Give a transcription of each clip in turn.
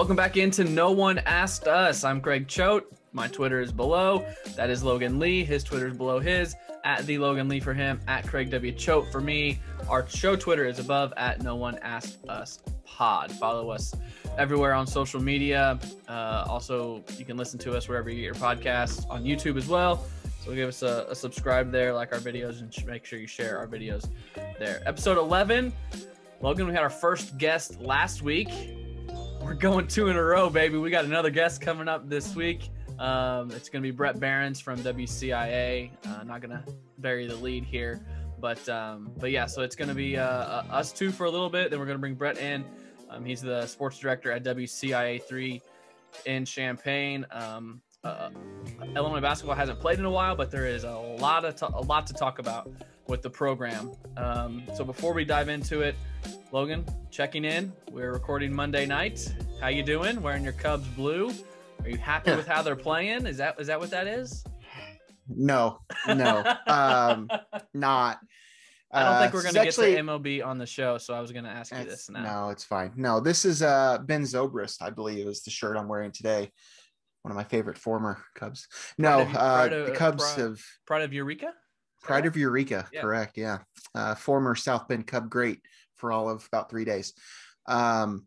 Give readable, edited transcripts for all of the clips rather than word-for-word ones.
Welcome back into No One Asked Us. I'm Craig Choate. My Twitter is below. That is Logan Lee. His Twitter is below his. At the Logan Lee for him. At Craig W. Choate for me. Our show Twitter is above at No One Asked Us Pod. Follow us everywhere on social media. Also, you can listen to us wherever you get your podcasts, on YouTube as well. So give us a subscribe there, like our videos, and make sure you share our videos there. Episode 11. Logan, we had our first guest last week. We're going 2 in a row, baby. We got another guest coming up this week. It's going to be Bret Beherns from WCIA. Not going to bury the lead here, but yeah. So it's going to be us two for a little bit. Then we're going to bring Bret in. He's the sports director at WCIA 3 in Champaign. Illinois basketball hasn't played in a while, but there is a lot to talk about with the program. So before we dive into it, Logan, checking in. We're recording Monday night. How you doing? Wearing your Cubs blue. Are you happy with how they're playing? Is that what that is? No, not. I don't think we're going to get to MLB on the show, so I was going to ask you this now. No, it's fine. No, this is Ben Zobrist, I believe, is the shirt I'm wearing today. One of my favorite former Cubs. The Cubs have Pride of Eureka. Pride of Eureka, yeah. Correct? Yeah, former South Bend Cub great for all of about 3 days. The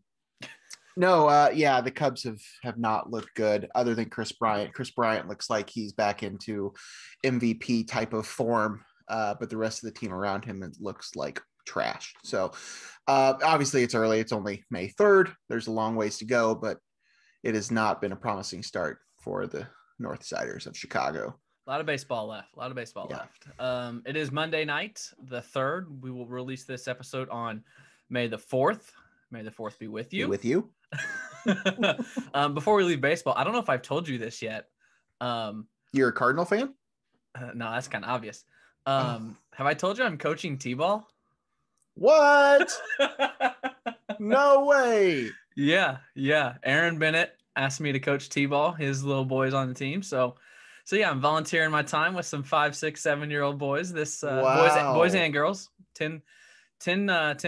Cubs have not looked good other than Chris Bryant. Chris Bryant looks like he's back into MVP type of form, but the rest of the team around him, it looks like trash. So obviously it's early. It's only May 3rd. There's a long ways to go, but it has not been a promising start for the North Siders of Chicago. A lot of baseball left. It is Monday night, the 3rd. We will release this episode on May the 4th. May the 4th be with you. Before we leave baseball, I don't know if I've told you this yet. You're a Cardinal fan? No, that's kind of obvious. Have I told you I'm coaching T-ball? What? No way. Yeah. Aaron Bennett asked me to coach T-ball. His little boys on the team. So yeah, I'm volunteering my time with some 5, 6, 7-year-old boys. Wow. boys and girls. 10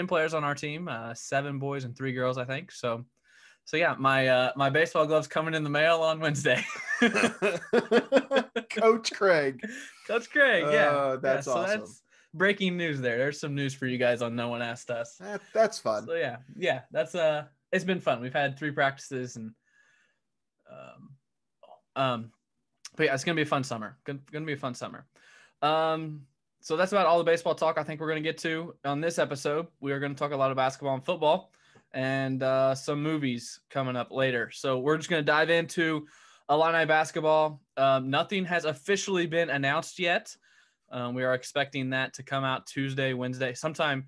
players on our team. 7 boys and 3 girls, I think. So yeah, my baseball gloves coming in the mail on Wednesday. Coach Craig. Yeah. That's awesome. So that's breaking news there. There's some news for you guys on No One Asked Us. That's fun. So yeah, that's it's been fun. We've had 3 practices and but yeah, it's gonna be a fun summer. Gonna be a fun summer. So that's about all the baseball talk I think we're gonna get to on this episode. We are gonna talk a lot of basketball and football and some movies coming up later. So we're just gonna dive into Illini basketball. Nothing has officially been announced yet. We are expecting that to come out Tuesday, Wednesday, sometime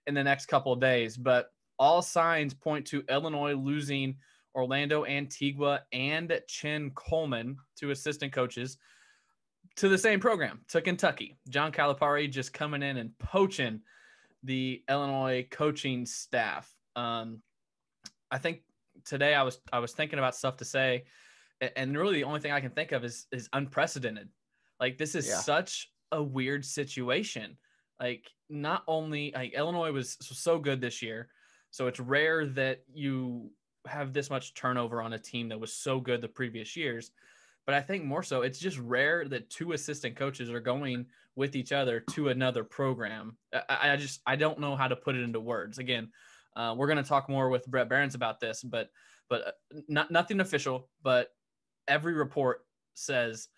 in the next couple of days. But all signs point to Illinois losing Orlando, Antigua, and Chin Coleman, 2 assistant coaches, to the same program, to Kentucky. John Calipari just coming in and poaching the Illinois coaching staff. I think today I was thinking about stuff to say, and really the only thing I can think of is unprecedented. Like, this is such a weird situation. Like, not only like Illinois was so good this year, so it's rare that you have this much turnover on a team that was so good the previous years. But I think more so, it's just rare that 2 assistant coaches are going with each other to another program. I don't know how to put it into words. Again, we're going to talk more with Bret Beherns about this, but nothing official, but every report says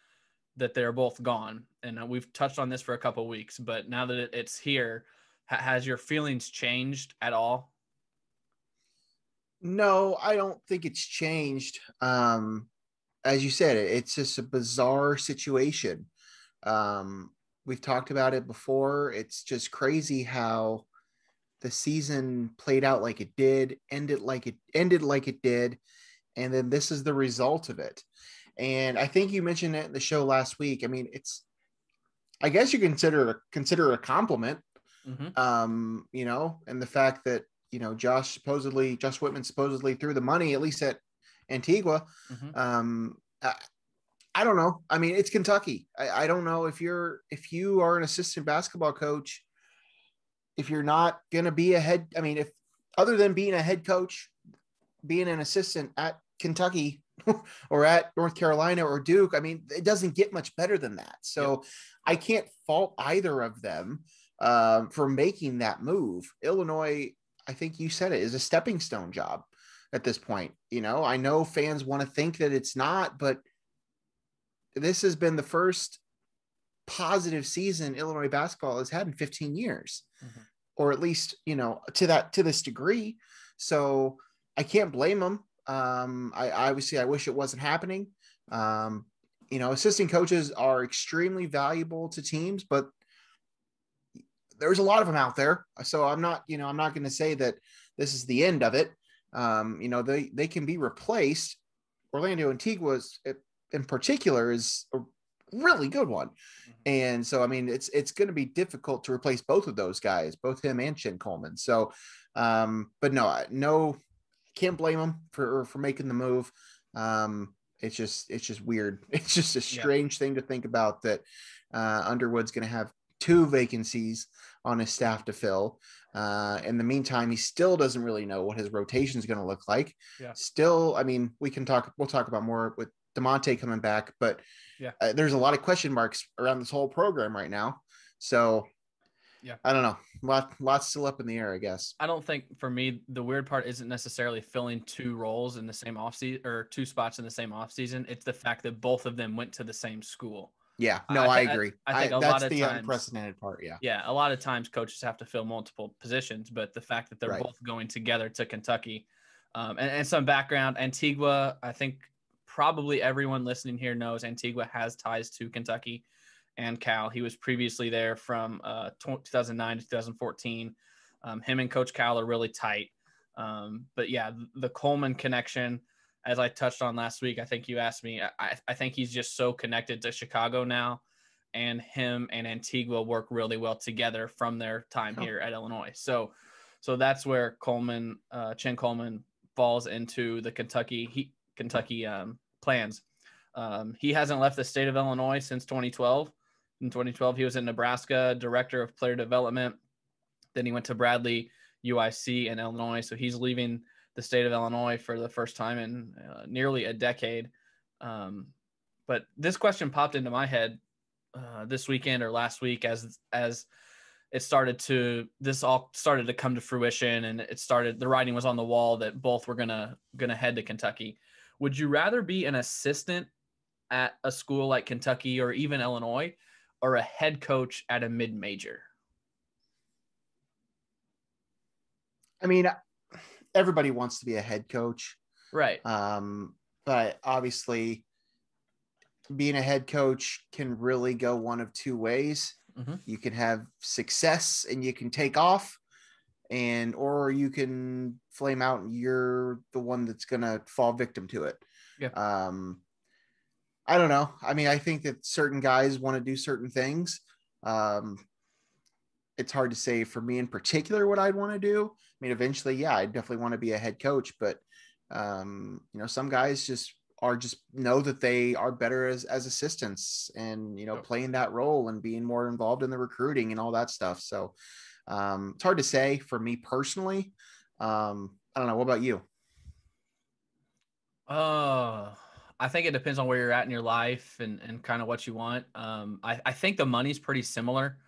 that they're both gone. And we've touched on this for a couple of weeks, but now that it's here, has your feelings changed at all? No, I don't think it's changed. As you said, it's just a bizarre situation. We've talked about it before. It's just crazy how the season played out like it did, ended like it did, and then this is the result of it. And I think you mentioned it in the show last week. I mean, I guess you consider it a compliment, and the fact that, Josh Whitman supposedly threw the money, at least at Antigua. I don't know. I mean, it's Kentucky. I don't know if you are an assistant basketball coach, if you're not going to be if other than being a head coach, being an assistant at Kentucky or at North Carolina or Duke, I mean, it doesn't get much better than that. So I can't fault either of them for making that move. Illinois, I think you said it, is a stepping stone job at this point. You know, I know fans want to think that it's not, but this has been the first positive season Illinois basketball has had in 15 years, or at least, you know, to this degree. So I can't blame them. I wish it wasn't happening. You know, assistant coaches are extremely valuable to teams, but there's a lot of them out there. So I'm not going to say that this is the end of it. You know, they can be replaced. Orlando Antigua in particular is a really good one. And so, I mean, it's going to be difficult to replace both of those guys, both him and Chin Coleman. So, but no, can't blame him for making the move. It's just weird. It's just a strange thing to think about that Underwood's going to have 2 vacancies on his staff to fill. In the meantime, he still doesn't really know what his rotation is going to look like. Still, I mean, we'll talk about more with DeMonte coming back, but there's a lot of question marks around this whole program right now. So I don't know. Lots still up in the air, I guess. I don't think, for me, the weird part isn't necessarily filling 2 roles in the same offseason or 2 spots in the same offseason. It's the fact that both of them went to the same school. Yeah, no, I agree. I think that's lot of the times, unprecedented part. Yeah. Yeah. A lot of times coaches have to fill multiple positions, but the fact that they're both going together to Kentucky, and some background, Antigua, I think probably everyone listening here knows Antigua has ties to Kentucky and Cal. He was previously there from 2009 to 2014. Him and Coach Cal are really tight. But yeah, the Coleman connection, as I touched on last week, I think you asked me, I think he's just so connected to Chicago now, and him and Antigua work really well together from their time here at Illinois. So that's where Chin Coleman falls into the Kentucky plans. He hasn't left the state of Illinois since 2012. In 2012, he was in Nebraska, director of player development. Then he went to Bradley, UIC, in Illinois. So he's leaving the state of Illinois for the first time in nearly a decade. But this question popped into my head this weekend or last week as this all started to come to fruition, and the writing was on the wall that both were gonna head to Kentucky. Would you rather be an assistant at a school like Kentucky or even Illinois, or a head coach at a mid-major? I mean, everybody wants to be a head coach. Right. But obviously being a head coach can really go one of 2 ways. You can have success and you can take off, or you can flame out and you're the one that's going to fall victim to it. I don't know. I mean, I think that certain guys want to do certain things. It's hard to say for me in particular what I'd want to do. I mean, eventually, I definitely want to be a head coach, but you know, some guys just know that they are better as assistants, and, you know, playing that role and being more involved in the recruiting and all that stuff. So it's hard to say for me personally. I don't know. What about you? I think it depends on where you're at in your life and kind of what you want. I think the money's pretty similar.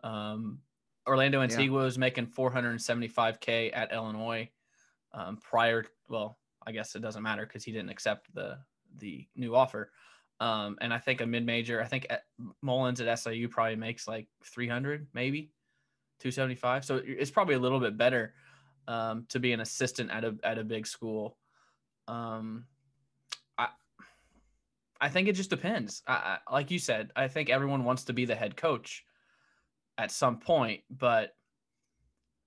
Orlando Antigua was making $475K at Illinois well, I guess it doesn't matter because he didn't accept the new offer. And I think a mid-major, I think Mullins at SIU probably makes like 300, maybe 275. So it's probably a little bit better to be an assistant at a big school. I think it just depends. Like you said, I think everyone wants to be the head coach at some point, but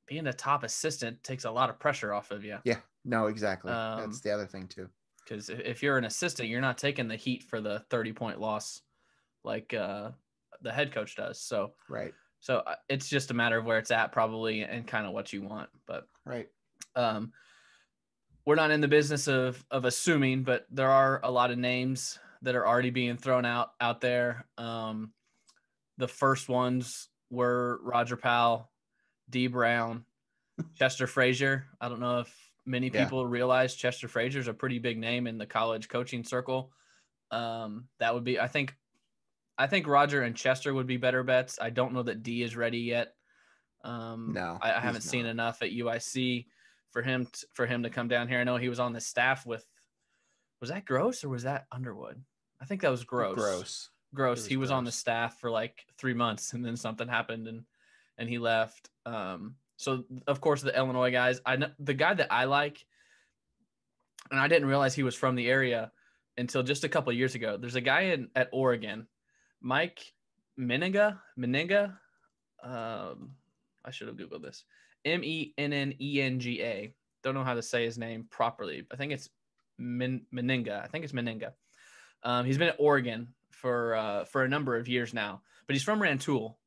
being a top assistant takes a lot of pressure off of you. Yeah, no, exactly. That's the other thing too. Because if you're an assistant, you're not taking the heat for the 30-point loss like the head coach does. So right. So it's just a matter of where it's at probably and kind of what you want. But right. We're not in the business of assuming, but there are a lot of names that are already being thrown out there. The first ones were Roger Powell, D. Brown, Chester Frazier. I don't know if many people realize Chester Frazier's a pretty big name in the college coaching circle. That would be, I think Roger and Chester would be better bets. I don't know that D is ready yet. No, I haven't seen enough at UIC for him to come down here. I know he was on the staff with, was that Gross or was that Underwood? I think that was Gross. He was on the staff for like 3 months, and then something happened and he left. So of course the Illinois guys, I know the guy that I like, and I didn't realize he was from the area until just a couple of years ago. There's a guy at Oregon, Mike Meninga. I should have Googled this. Mennenga. Don't know how to say his name properly. I think it's Meninga. He's been at Oregon for a number of years now, but he's from Rantoul,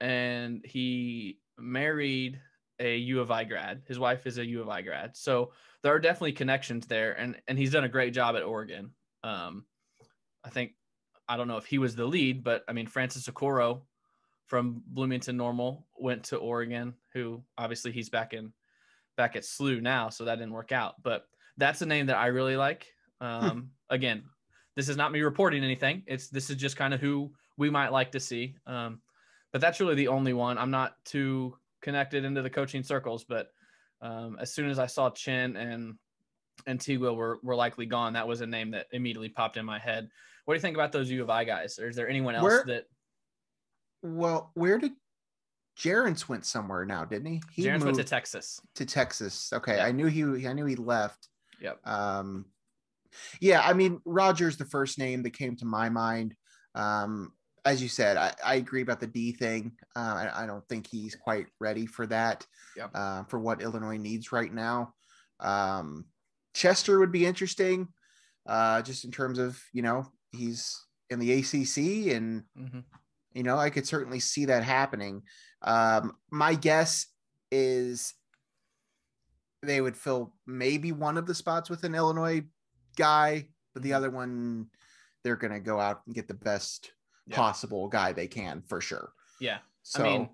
and he married a U of I grad. His wife is a U of I grad. So there are definitely connections there, and he's done a great job at Oregon. I don't know if he was the lead, but I mean, Francis Okoro from Bloomington Normal went to Oregon, who obviously he's back at SLU now, so that didn't work out. But that's a name that I really like. Again, this is not me reporting anything. This is just kind of who we might like to see. But that's really the only one. I'm not too connected into the coaching circles, but as soon as I saw Chin and Antigua were likely gone, that was a name that immediately popped in my head. What do you think about those U of I guys? Or is there anyone else where did Jarence went somewhere now, didn't he? Jarence went to Texas. Okay. Yep. I knew he left. Yep. Yeah, I mean, Roger's the first name that came to my mind. As you said, I agree about the D thing. I don't think he's quite ready for that. Yep. For what Illinois needs right now. Chester would be interesting, just in terms of, he's in the ACC, and I could certainly see that happening. My guess is they would fill maybe one of the spots with an Illinois guy, but the other one, they're going to go out and get the best possible guy they can, for sure. Yeah. So, I mean,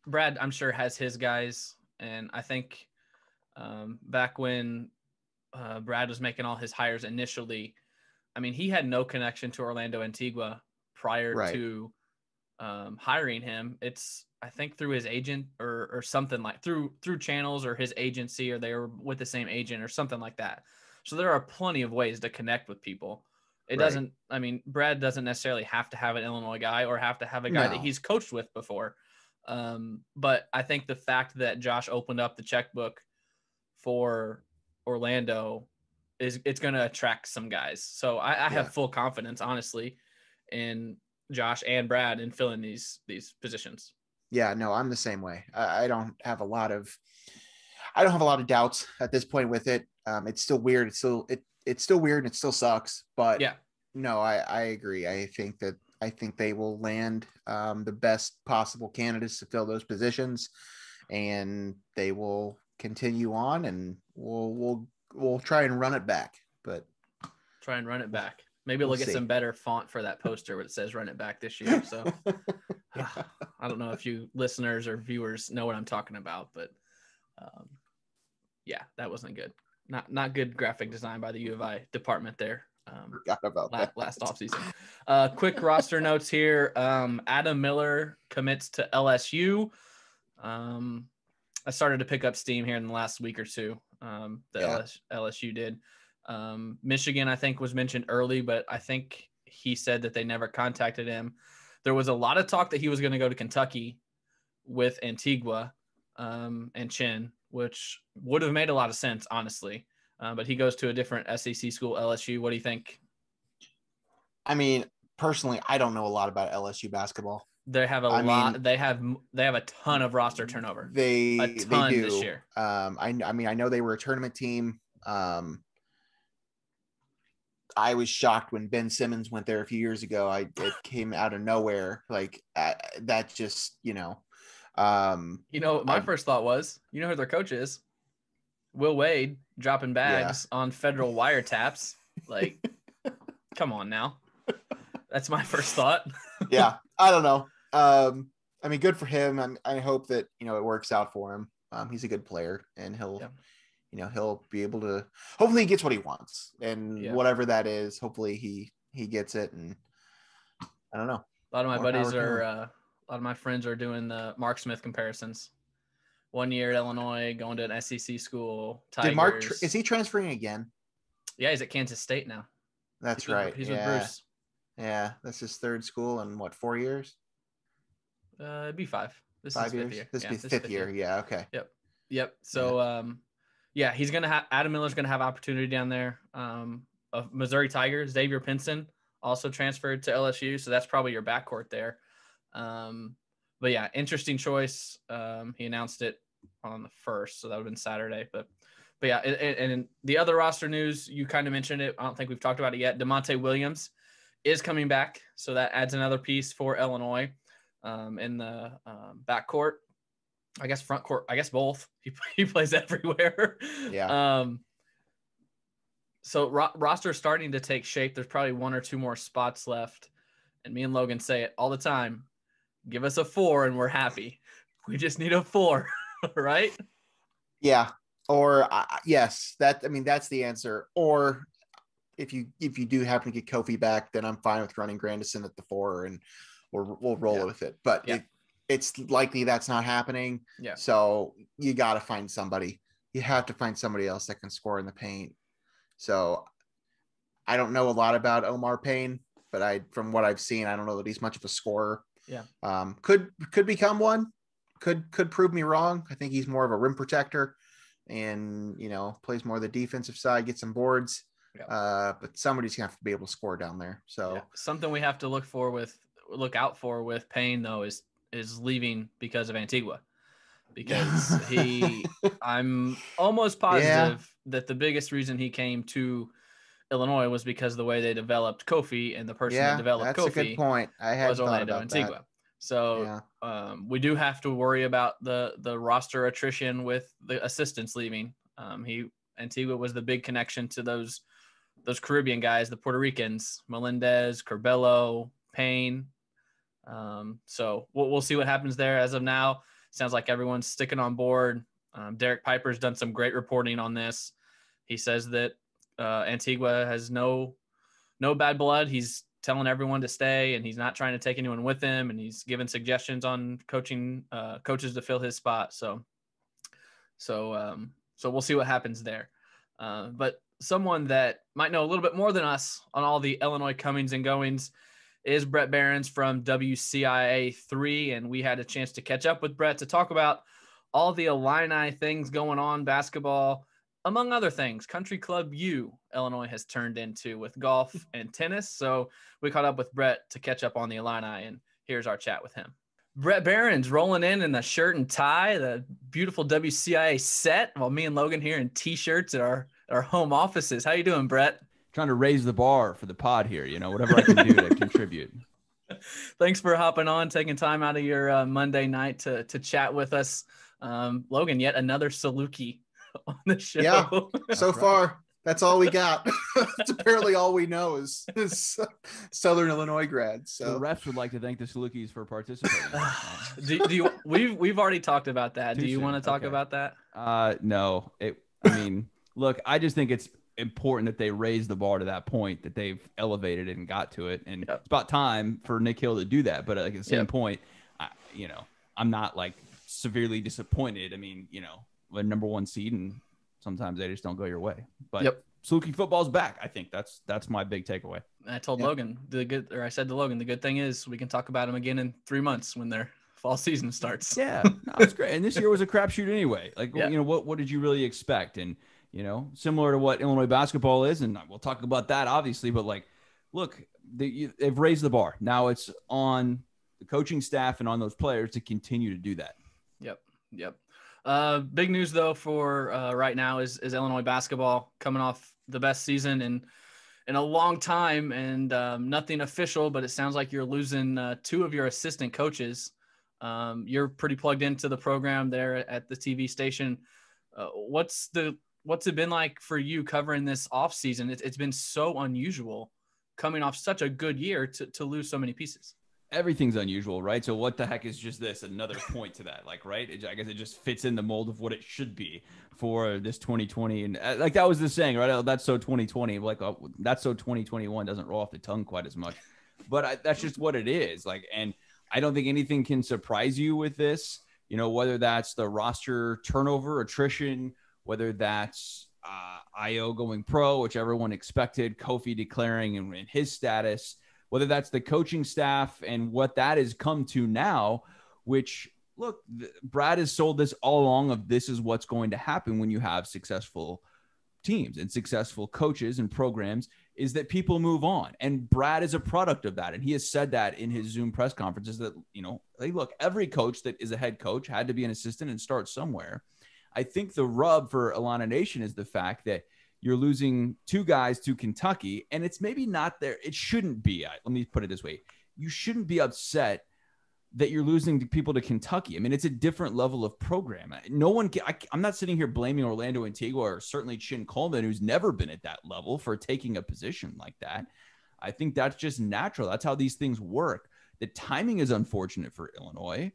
Brad, I'm sure, has his guys. And I think back when Brad was making all his hires initially, I mean, he had no connection to Orlando Antigua prior to hiring him. It's, I think, through his agent or something, like through channels or his agency, or they were with the same agent or something like that. So there are plenty of ways to connect with people. It doesn't, I mean, Brad doesn't necessarily have to have an Illinois guy or have to have a guy that he's coached with before. But I think the fact that Josh opened up the checkbook for Orlando it's going to attract some guys. So I have full confidence, honestly, in Josh and Brad in filling these positions. Yeah, no, I'm the same way. I don't have a lot of doubts at this point with it. It's still weird. It's still weird, and it still sucks. But no, I agree. I think they will land the best possible candidates to fill those positions, and they will continue on, and we'll try and run it back. But try and run it back. Maybe we'll get some better font for that poster where it says "Run It Back" this year. So I don't know if you listeners or viewers know what I'm talking about, but that wasn't good. Not good graphic design by the U of I department there. Forgot about that last offseason. Quick roster notes here. Adam Miller commits to LSU. I started to pick up steam here in the last week or two. LSU did. Michigan, I think, was mentioned early, but I think he said that they never contacted him. There was a lot of talk that he was going to go to Kentucky with Antigua and Chin, which would have made a lot of sense, honestly. But he goes to a different SEC school, LSU. What do you think? I mean, personally, I don't know a lot about LSU basketball. They have a lot. They have a ton of roster turnover. They do this year. I know they were a tournament team. I was shocked when Ben Simmons went there a few years ago. It came out of nowhere. Like that just, my first thought was, who their coach is? Will Wade dropping bags on federal wiretaps. Like, come on now. That's my first thought. Yeah. I don't know. I mean, good for him. I hope that, it works out for him. He's a good player, and he'll be able to, hopefully he gets what he wants, and whatever that is, hopefully he gets it. And I don't know. A lot of my buddies are, a lot of my friends are doing the Mark Smith comparisons. 1 year at Illinois, going to an SEC school. Tigers. Did Mark, is he transferring again? Yeah, he's at Kansas State now. That's right. He's with Bruce. Yeah, that's his third school in what, 4 years? It'd be 5. This 5 is years. Fifth year. This is fifth year. Yeah. Okay. Yep. So, he's gonna have Adam Miller's gonna have opportunity down there. Of Missouri Tigers, Xavier Pinson also transferred to LSU, so that's probably your backcourt there. But yeah, interesting choice. He announced it on the 1st, so that would have been Saturday. But yeah, and the other roster news, you kind of mentioned it. I don't think we've talked about it yet. DeMonte Williams is coming back, so that adds another piece for Illinois in the backcourt. I guess front court. I guess both. He plays everywhere. Yeah. So roster starting to take shape. There's probably 1 or 2 more spots left, and me and Logan say it all the time. Give us a 4 and we're happy. We just need a 4, right? Yeah. Or yes, that's the answer. Or if you do happen to get Kofi back, then I'm fine with running Grandison at the 4, and we'll roll with it. But it's likely that's not happening. Yeah. So you got to find somebody. You have to find somebody else that can score in the paint. So I don't know a lot about Omar Payne, but from what I've seen, I don't know that he's much of a scorer. Yeah. Could become one. Could prove me wrong. I think he's more of a rim protector, and plays more of the defensive side, get some boards. Yeah. But somebody's gonna have to be able to score down there. So something we have to look out for with Payne though is leaving because of Antigua. Because I'm almost positive that the biggest reason he came to Illinois was because of the way they developed Kofi, and the person that developed that's Kofi a good point. I had was Orlando Antigua. That. So we do have to worry about the roster attrition with the assistants leaving. Antigua was the big connection to those Caribbean guys, the Puerto Ricans, Melendez, Curbelo, Payne. So we'll see what happens there. As of now, sounds like everyone's sticking on board. Derek Piper's done some great reporting on this. He says that Antigua has no bad blood. He's telling everyone to stay, and he's not trying to take anyone with him, and he's giving suggestions on coaches to fill his spot. So we'll see what happens there. But someone that might know a little bit more than us on all the Illinois comings and goings is Bret Beherns from WCIA 3, and we had a chance to catch up with Bret to talk about all the Illini things going on, basketball, among other things. Country Club U, Illinois has turned into with golf and tennis. So we caught up with Bret to catch up on the Illini, and here's our chat with him. Bret Beherns rolling in the shirt and tie, the beautiful WCIA set, while me and Logan here in T-shirts at our home offices. How you doing, Bret? Trying to raise the bar for the pod here, whatever I can do to contribute. Thanks for hopping on, taking time out of your Monday night to chat with us. Logan, yet another Saluki on the show. Yeah, so far, that's all we got. That's apparently all we know is Southern Illinois grads. So the refs would like to thank the Salukis for participating. do you? We've already talked about that. Do you want to talk about that? No. Look, I just think it's important that they raise the bar to that point, that they've elevated it and got to it, and it's about time for Nick Hill to do that. But at the same point, I'm not severely disappointed. A number 1 seed, and sometimes they just don't go your way. But Saluki football's back. I think that's my big takeaway. I told Logan I said to Logan, the good thing is we can talk about them again in 3 months when their fall season starts. Yeah, no, it's great. And this year was a crapshoot anyway. What did you really expect? And similar to what Illinois basketball is, and we'll talk about that obviously. But look, they've raised the bar. Now it's on the coaching staff and on those players to continue to do that. Yep. Big news though for right now is Illinois basketball coming off the best season in a long time, and nothing official, but it sounds like you're losing 2 of your assistant coaches. You're pretty plugged into the program there at the TV station. What's it been like for you covering this off season? It's been so unusual coming off such a good year to lose so many pieces. everything's unusual, right? So what the heck is just this? Another point to that, like, right? I guess it just fits in the mold of what it should be for this 2020. And like that was the saying, right? Oh, that's so 2020. Like, that's so 2021 doesn't roll off the tongue quite as much. But that's just what it is. Like, and I don't think anything can surprise you with this, whether that's the roster turnover, attrition, whether that's Io going pro, which everyone expected, Kofi declaring and his status, whether that's the coaching staff and what that has come to now, which, look, Brad has sold this all along of this is what's going to happen when you have successful teams and successful coaches and programs, is that people move on. And Brad is a product of that. And he has said that in his Zoom press conferences that, hey, look, every coach that is a head coach had to be an assistant and start somewhere. I think the rub for Illini Nation is the fact that you're losing two guys to Kentucky, and it's maybe not there. It shouldn't be. Let me put it this way. You shouldn't be upset that you're losing people to Kentucky. I mean, it's a different level of program. No one can, I'm not sitting here blaming Orlando Antigua or certainly Chin Coleman, who's never been at that level, for taking a position like that. I think that's just natural. That's how these things work. The timing is unfortunate for Illinois.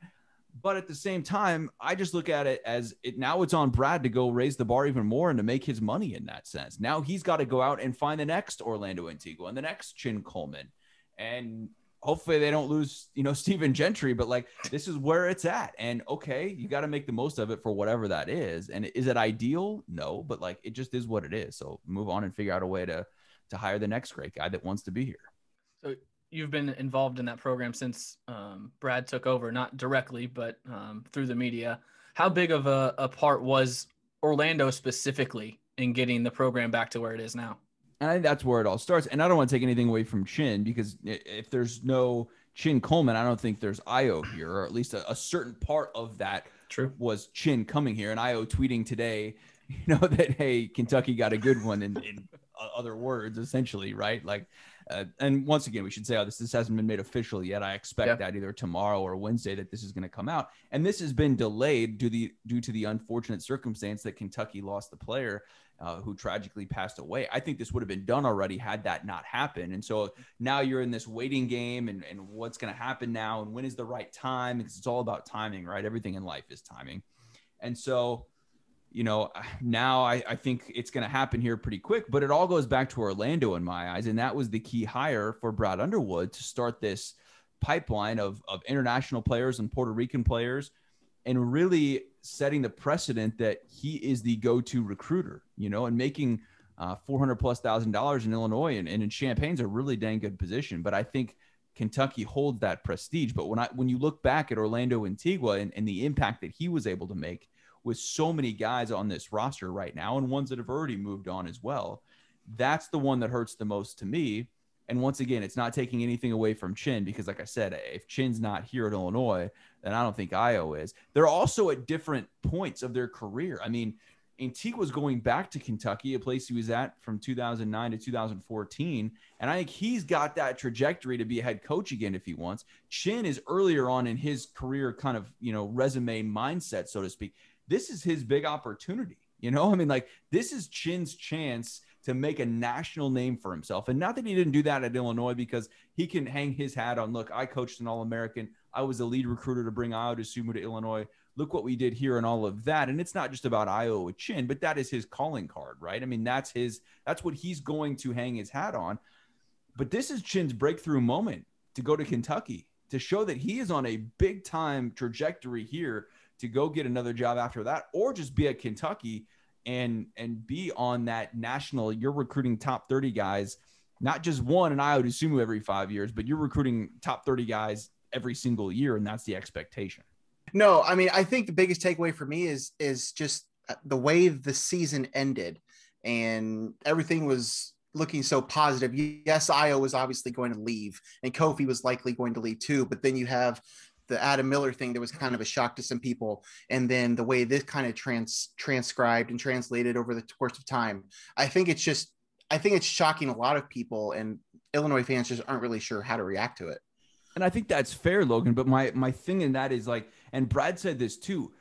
But at the same time, I just look at it as now it's on Brad to go raise the bar even more and to make his money in that sense. Now he's got to go out and find the next Orlando Antigua and the next Chin Coleman. And hopefully they don't lose, Stephen Gentry, but like, this is where it's at. And okay, you got to make the most of it for whatever that is. And is it ideal? No, but like, it just is what it is. So move on and figure out a way to hire the next great guy that wants to be here. So you've been involved in that program since Brad took over, not directly, but through the media. How big of a part was Orlando specifically in getting the program back to where it is now? And I think that's where it all starts. And I don't want to take anything away from Chin, because if there's no Chin Coleman, I don't think there's Io here, or at least a certain part of that was Chin coming here. And Io tweeting today, that, hey, Kentucky got a good one in other words, essentially, right? Like, and once again, we should say, this hasn't been made official yet. I expect that either tomorrow or Wednesday that this is going to come out. And this has been delayed due to the unfortunate circumstance that Kentucky lost the player who tragically passed away. I think this would have been done already had that not happened. And so now you're in this waiting game and what's going to happen now and when is the right time, because it's all about timing, right? Everything in life is timing. And so, now I think it's going to happen here pretty quick, but it all goes back to Orlando in my eyes. And that was the key hire for Brad Underwood to start this pipeline of international players and Puerto Rican players, and really setting the precedent that he is the go-to recruiter, and making $400,000+ in Illinois and in Champaign's a really dang good position. But I think Kentucky holds that prestige. But when you look back at Orlando Antigua and the impact that he was able to make with so many guys on this roster right now, and ones that have already moved on as well, that's the one that hurts the most to me. And once again, it's not taking anything away from Chin, because like I said, if Chin's not here at Illinois, then I don't think Io is. They're also at different points of their career. I mean, Antigua's going back to Kentucky, a place he was at from 2009 to 2014. And I think he's got that trajectory to be a head coach again if he wants. Chin is earlier on in his career kind of, resume mindset, so to speak. This is his big opportunity. This is Chin's chance to make a national name for himself. And not that he didn't do that at Illinois, because he can hang his hat on, look, I coached an All-American. I was the lead recruiter to bring Io DeSumo to Illinois. Look what we did here and all of that. And it's not just about Io with Chin, but that is his calling card, right? I mean, that's what he's going to hang his hat on. But this is Chin's breakthrough moment to go to Kentucky, to show that he is on a big time trajectory here to go get another job after that, or just be at Kentucky and be on that national. You're recruiting top 30 guys, not just one in Io DeSumo every 5 years, but you're recruiting top 30 guys every single year. And that's the expectation. No, I mean, I think the biggest takeaway for me is just the way the season ended, and everything was looking so positive. Yes, Io was obviously going to leave, and Kofi was likely going to leave too, but then you have the Adam Miller thing that was kind of a shock to some people. And then the way this kind of transcribed and translated over the course of time, I think it's shocking a lot of people, and Illinois fans just aren't really sure how to react to it. And I think that's fair, Logan. But my thing in that is, like, and Brad said this too,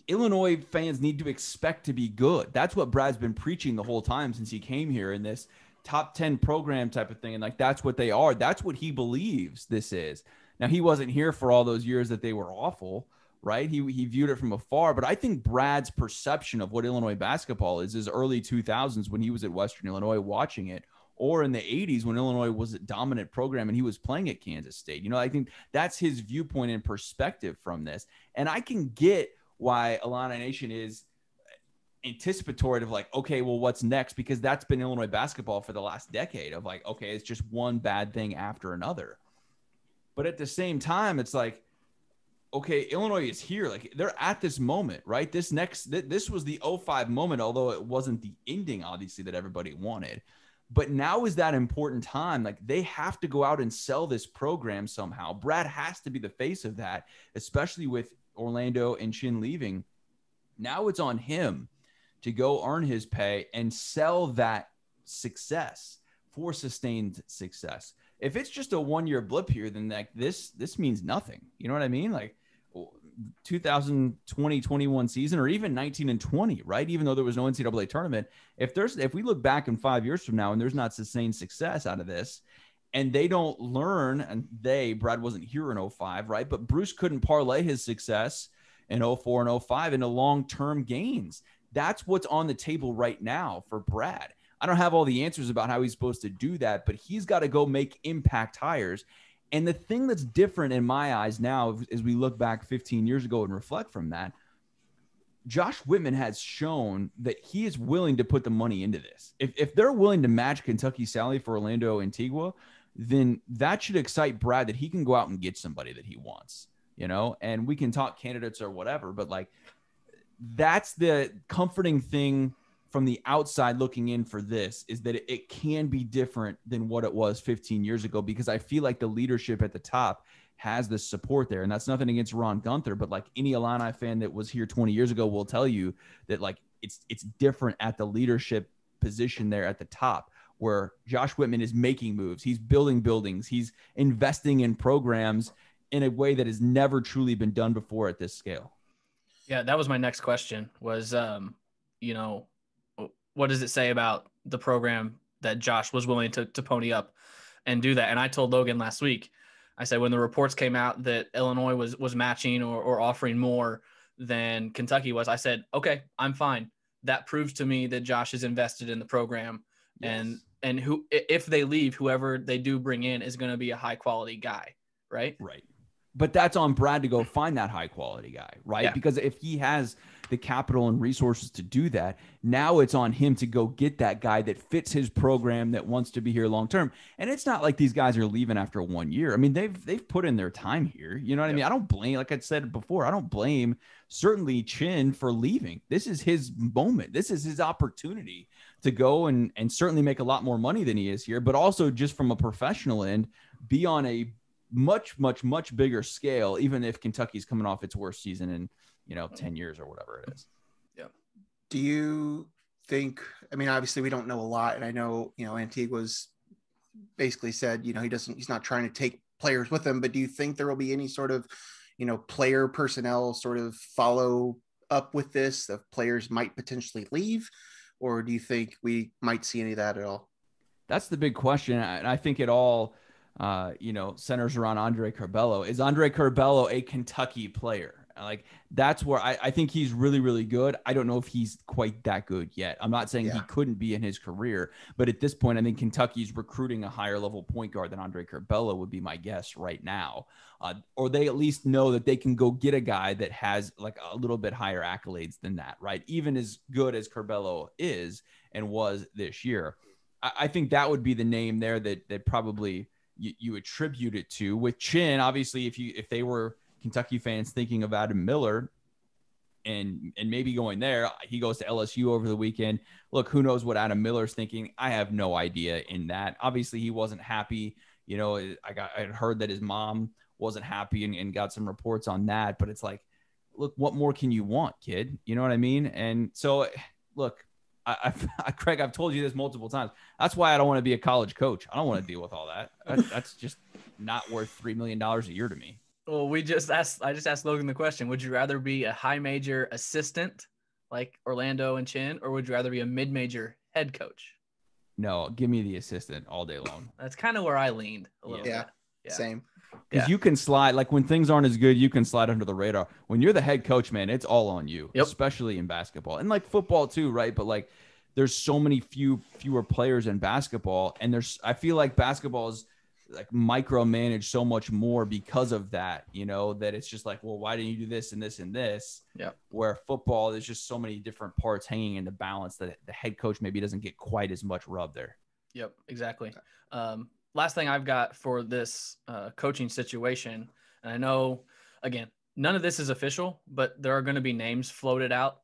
Illinois fans need to expect to be good. That's what Brad's been preaching the whole time since he came here, in this top 10 program type of thing. And like, that's what they are. That's what he believes this is. Now, he wasn't here for all those years that they were awful, right? He viewed it from afar, but I think Brad's perception of what Illinois basketball is early 2000s when he was at Western Illinois watching it, or in the 80s when Illinois was a dominant program and he was playing at Kansas State. You know, I think that's his viewpoint and perspective from this. And I can get why Illini Nation is anticipatory of like, okay, well, what's next? Because that's been Illinois basketball for the last decade of like, okay, it's just one bad thing after another. But at the same time, it's like, okay, Illinois is here. Like, they're at this moment, right? This was the 05 moment, although it wasn't the ending, obviously, that everybody wanted. But now is that important time. Like, they have to go out and sell this program somehow. Brad has to be the face of that, especially with Orlando and Chin leaving. Now it's on him to go earn his pay and sell that success for sustained success. If it's just a one-year blip here, then like this means nothing. You know what I mean? Like 2020-21 season, or even 19 and 20, right? Even though there was no NCAA tournament, if we look back in 5 years from now and there's not sustained success out of this, and they don't learn, and Brad wasn't here in 05, right? But Bruce couldn't parlay his success in 04 and 05 into long-term gains. That's what's on the table right now for Brad. I don't have all the answers about how he's supposed to do that, but he's got to go make impact hires. And the thing that's different in my eyes now, as we look back 15 years ago and reflect from that, Josh Whitman has shown that he is willing to put the money into this. If they're willing to match Kentucky's salary for Orlando Antigua, then that should excite Brad that he can go out and get somebody that he wants, you know, and we can talk candidates or whatever, but like, that's the comforting thing from the outside looking in for this, is that it can be different than what it was 15 years ago, because I feel like the leadership at the top has the support there. And that's nothing against Ron Gunther, but like any Illini fan that was here 20 years ago will tell you that like it's different at the leadership position there at the top, where Josh Whitman is making moves. He's building buildings. He's investing in programs in a way that has never truly been done before at this scale. Yeah, that was my next question was, you know, what does it say about the program that Josh was willing to pony up and do that? And I told Logan last week, I said, when the reports came out that Illinois was matching or offering more than Kentucky was, I said, okay, I'm fine. That proves to me that Josh is invested in the program. Yes. And who, if they leave, whoever they do bring in is going to be a high quality guy. Right. Right. But that's on Brad to go find that high quality guy, right? Yeah. Because if he has the capital and resources to do that, now it's on him to go get that guy that fits his program, that wants to be here long term. And it's not like these guys are leaving after 1 year. I mean, they've put in their time here. You know what I mean? I don't blame, like I said before, I don't blame certainly Chin for leaving. This is his moment. This is his opportunity to go and certainly make a lot more money than he is here, but also just from a professional end, be on a much bigger scale, even if Kentucky's coming off its worst season in 10 years or whatever it is. Yeah. Do you think, I mean, obviously we don't know a lot, and I know Antigua's basically said he's not trying to take players with him, but do you think there will be any sort of player personnel sort of follow up with this, that players might potentially leave, or do you think we might see any of that at all? That's the big question, and I think it all centers around Andre Curbelo. Is Andre Curbelo a Kentucky player? Like, that's where I think he's really, really good. I don't know if he's quite that good yet. I'm not saying he couldn't be in his career, but at this point, I think Kentucky's recruiting a higher level point guard than Andre Curbelo would be my guess right now. Or they at least know that they can go get a guy that has like a little bit higher accolades than that, right? Even as good as Curbelo is and was this year. I think that would be the name there that probably you attribute it to. With Chin, obviously, if they were Kentucky fans thinking of Adam Miller and maybe going there, he goes to LSU over the weekend. Look, who knows what Adam Miller's thinking? I have no idea in that. Obviously, he wasn't happy. I had heard that his mom wasn't happy and got some reports on that. But it's like, look, what more can you want, kid? You know what I mean? And so, look, Craig, I've told you this multiple times. That's why I don't want to be a college coach. I don't want to deal with all that. That's just not worth $3 million a year to me. Well, I just asked Logan the question. Would you rather be a high major assistant like Orlando and Chin, or would you rather be a mid-major head coach? No, give me the assistant all day long. That's kind of where I leaned a little bit. Yeah. Same. Because you can slide, like when things aren't as good, you can slide under the radar. When you're the head coach, man, it's all on you, especially in basketball and like football too, right? But like there's so many fewer players in basketball, and I feel like basketball is like micromanaged so much more because of that, that it's just like, well, why didn't you do this and this and this? Yeah. Where football, there's just so many different parts hanging in the balance that the head coach maybe doesn't get quite as much rub there. Yep, exactly. Last thing I've got for this coaching situation, and I know, again, none of this is official, but there are going to be names floated out.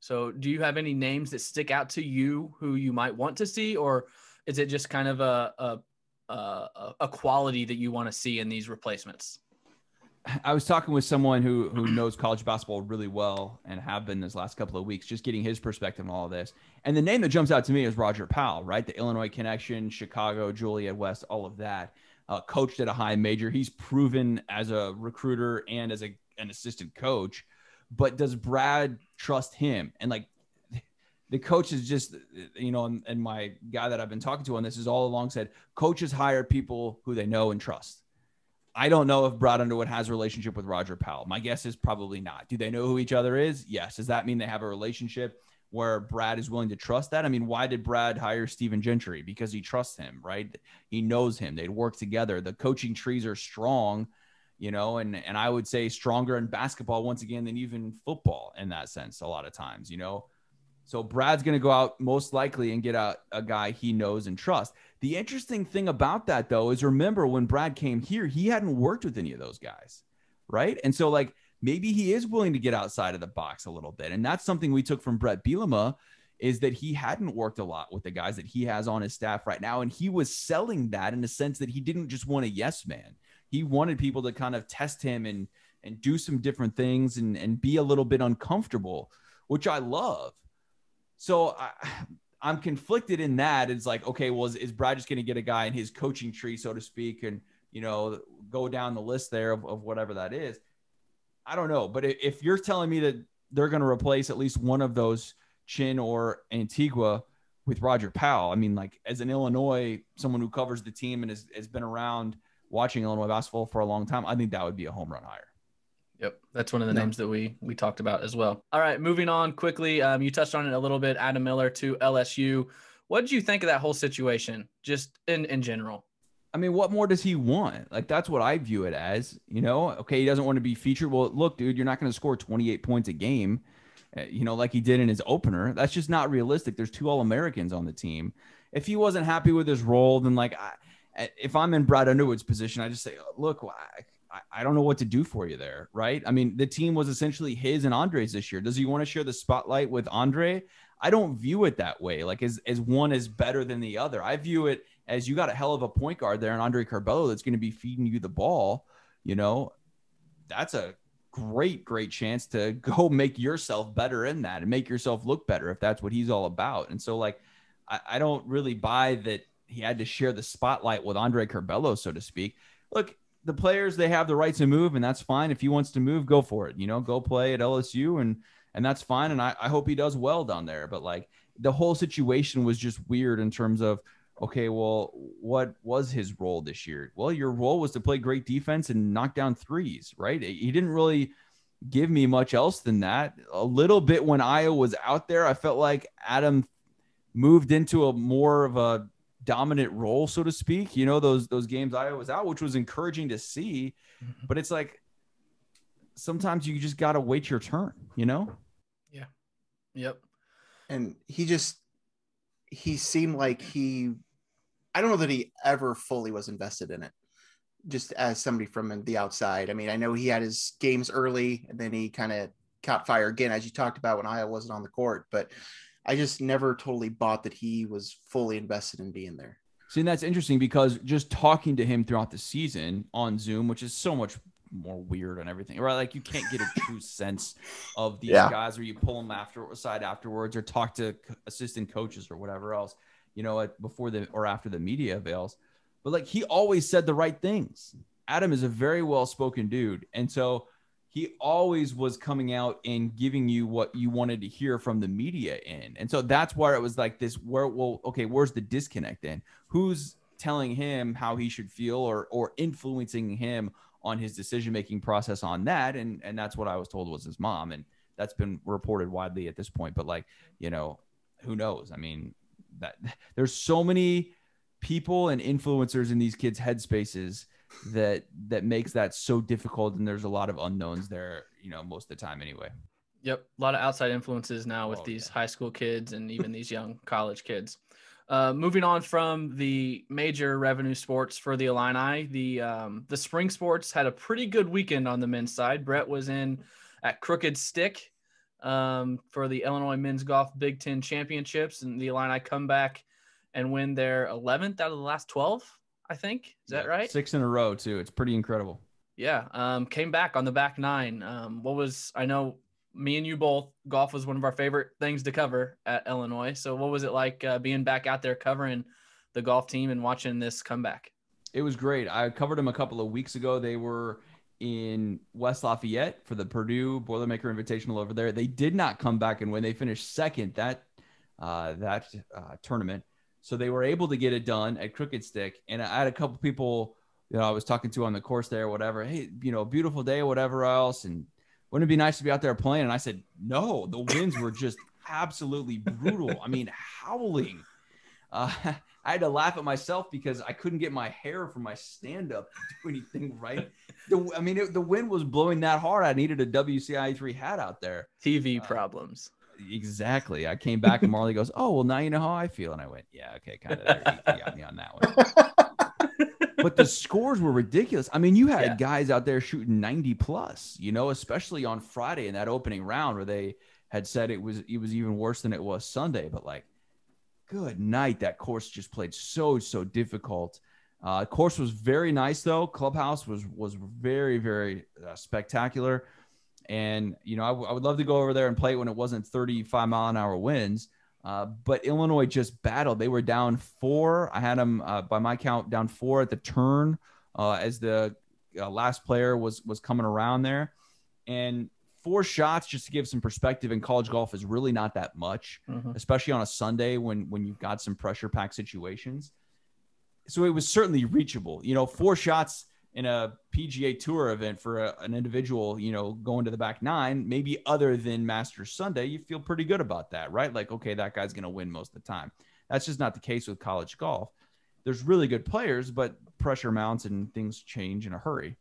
So do you have any names that stick out to you who you might want to see, or is it just kind of a quality that you want to see in these replacements? I was talking with someone who knows college basketball really well and have been this last couple of weeks, just getting his perspective on all of this. And the name that jumps out to me is Roger Powell, right? The Illinois connection, Chicago, Joliet West, all of that. Coached at a high major. He's proven as a recruiter and as an assistant coach. But does Brad trust him? And like the coach is just, and my guy that I've been talking to on this is all along said, coaches hire people who they know and trust. I don't know if Brad Underwood has a relationship with Roger Powell. My guess is probably not. Do they know who each other is? Yes. Does that mean they have a relationship where Brad is willing to trust that? I mean, why did Brad hire Stephen Gentry? Because he trusts him, right? He knows him. They'd work together. The coaching trees are strong, and I would say stronger in basketball once again than even football in that sense a lot of times, So Brad's going to go out most likely and get a guy he knows and trusts. The interesting thing about that, though, is remember when Brad came here, he hadn't worked with any of those guys, right? And so, like, maybe he is willing to get outside of the box a little bit. And that's something we took from Bret Bielema, is that he hadn't worked a lot with the guys that he has on his staff right now. And he was selling that in the sense that he didn't just want a yes man. He wanted people to kind of test him and do some different things and be a little bit uncomfortable, which I love. So I'm conflicted in that. It's like, okay, well, is Brad just going to get a guy in his coaching tree, so to speak, and, go down the list there of whatever that is? I don't know. But if you're telling me that they're going to replace at least one of those, Chin or Antigua, with Roger Powell, I mean, like, as an Illinois, someone who covers the team and has been around watching Illinois basketball for a long time, I think that would be a home run hire. Yep. That's one of the names that we talked about as well. All right. Moving on quickly. You touched on it a little bit. Adam Miller to LSU. What did you think of that whole situation just in general? I mean, what more does he want? Like, that's what I view it as, okay. He doesn't want to be featured. Well, look, dude, you're not going to score 28 points a game, like he did in his opener. That's just not realistic. There's 2 All-Americans on the team. If he wasn't happy with his role, then if I'm in Brad Underwood's position, I just say, look, I don't know what to do for you there, right? I mean, the team was essentially his and Andre's this year. Does he want to share the spotlight with Andre? I don't view it that way. Like, as one is better than the other. I view it as you got a hell of a point guard there, and Andre Carbello that's going to be feeding you the ball. That's a great chance to go make yourself better in that and make yourself look better if that's what he's all about. And so, like, I don't really buy that he had to share the spotlight with Andre Carbello, so to speak. Look, the players, they have the right to move, and that's fine. If he wants to move, go for it. Go play at LSU, and that's fine. And I hope he does well down there. But like, the whole situation was just weird in terms of, okay, well, what was his role this year? Well, your role was to play great defense and knock down threes, right? He didn't really give me much else than that. A little bit when Iowa was out there, I felt like Adam moved into a more of a dominant role, so to speak, those games Iowa was out, which was encouraging to see. But it's like, sometimes you just got to wait your turn, Yeah. Yep. And he seemed like I don't know that he ever fully was invested in it, just as somebody from the outside. I mean, I know he had his games early and then he kind of caught fire again, as you talked about, when Iowa wasn't on the court, but I just never totally bought that he was fully invested in being there. See, and that's interesting because just talking to him throughout the season on Zoom, which is so much more weird and everything, right? Like, you can't get a true sense of these guys, or you pull them aside afterwards, or talk to assistant coaches or whatever else, before or after the media avails. But like, he always said the right things. Adam is a very well-spoken dude. And so he always was coming out and giving you what you wanted to hear from the media in. And so that's where it was like this, where's the disconnect in? Who's telling him how he should feel or influencing him on his decision-making process on that? And that's what I was told was his mom. And that's been reported widely at this point. But like, who knows? I mean, that there's so many people and influencers in these kids' headspaces that makes that so difficult. And there's a lot of unknowns there, most of the time anyway. Yep. A lot of outside influences now with these high school kids and even these young college kids. Moving on from the major revenue sports for the Illini, the spring sports had a pretty good weekend on the men's side. Bret was in at Crooked Stick for the Illinois Men's Golf Big Ten Championships, and the Illini come back and win their 11th out of the last 12. I think. Is that right? 6 in a row too. It's pretty incredible. Yeah. Came back on the back nine. I know me and you both, golf was one of our favorite things to cover at Illinois. So what was it like being back out there covering the golf team and watching this comeback? It was great. I covered them a couple of weeks ago. They were in West Lafayette for the Purdue Boilermaker Invitational over there. They did not come back and win. They finished second that tournament. So they were able to get it done at Crooked Stick. And I had a couple people, I was talking to on the course there or whatever. Hey, beautiful day or whatever else. And wouldn't it be nice to be out there playing? And I said, no, the winds were just absolutely brutal. I mean, howling. I had to laugh at myself because I couldn't get my hair from my stand-up to do anything right. The wind was blowing that hard. I needed a WCIA 3 hat out there. TV problems. Exactly. I came back and Marley goes, oh, well, now you know how I feel. And I went, yeah, okay, kind of there. You got me on that one. But the scores were ridiculous. I mean, you had guys out there shooting 90 plus, especially on Friday in that opening round where they had said it was even worse than it was Sunday. But like, good night. That course just played so difficult. Course was very nice though. Clubhouse was very, very spectacular. And, I would love to go over there and play it when it wasn't 35-mile-an-hour winds. But Illinois just battled. They were down 4. I had them, by my count, down 4 at the turn as the last player was coming around there. And 4 shots, just to give some perspective, in college golf is really not that much, especially on a Sunday when you've got some pressure-packed situations. So it was certainly reachable. 4 shots in a PGA Tour event for an individual, going to the back nine, maybe other than Masters Sunday, you feel pretty good about that, right? Like, okay, that guy's going to win most of the time. That's just not the case with college golf. There's really good players, but pressure mounts and things change in a hurry.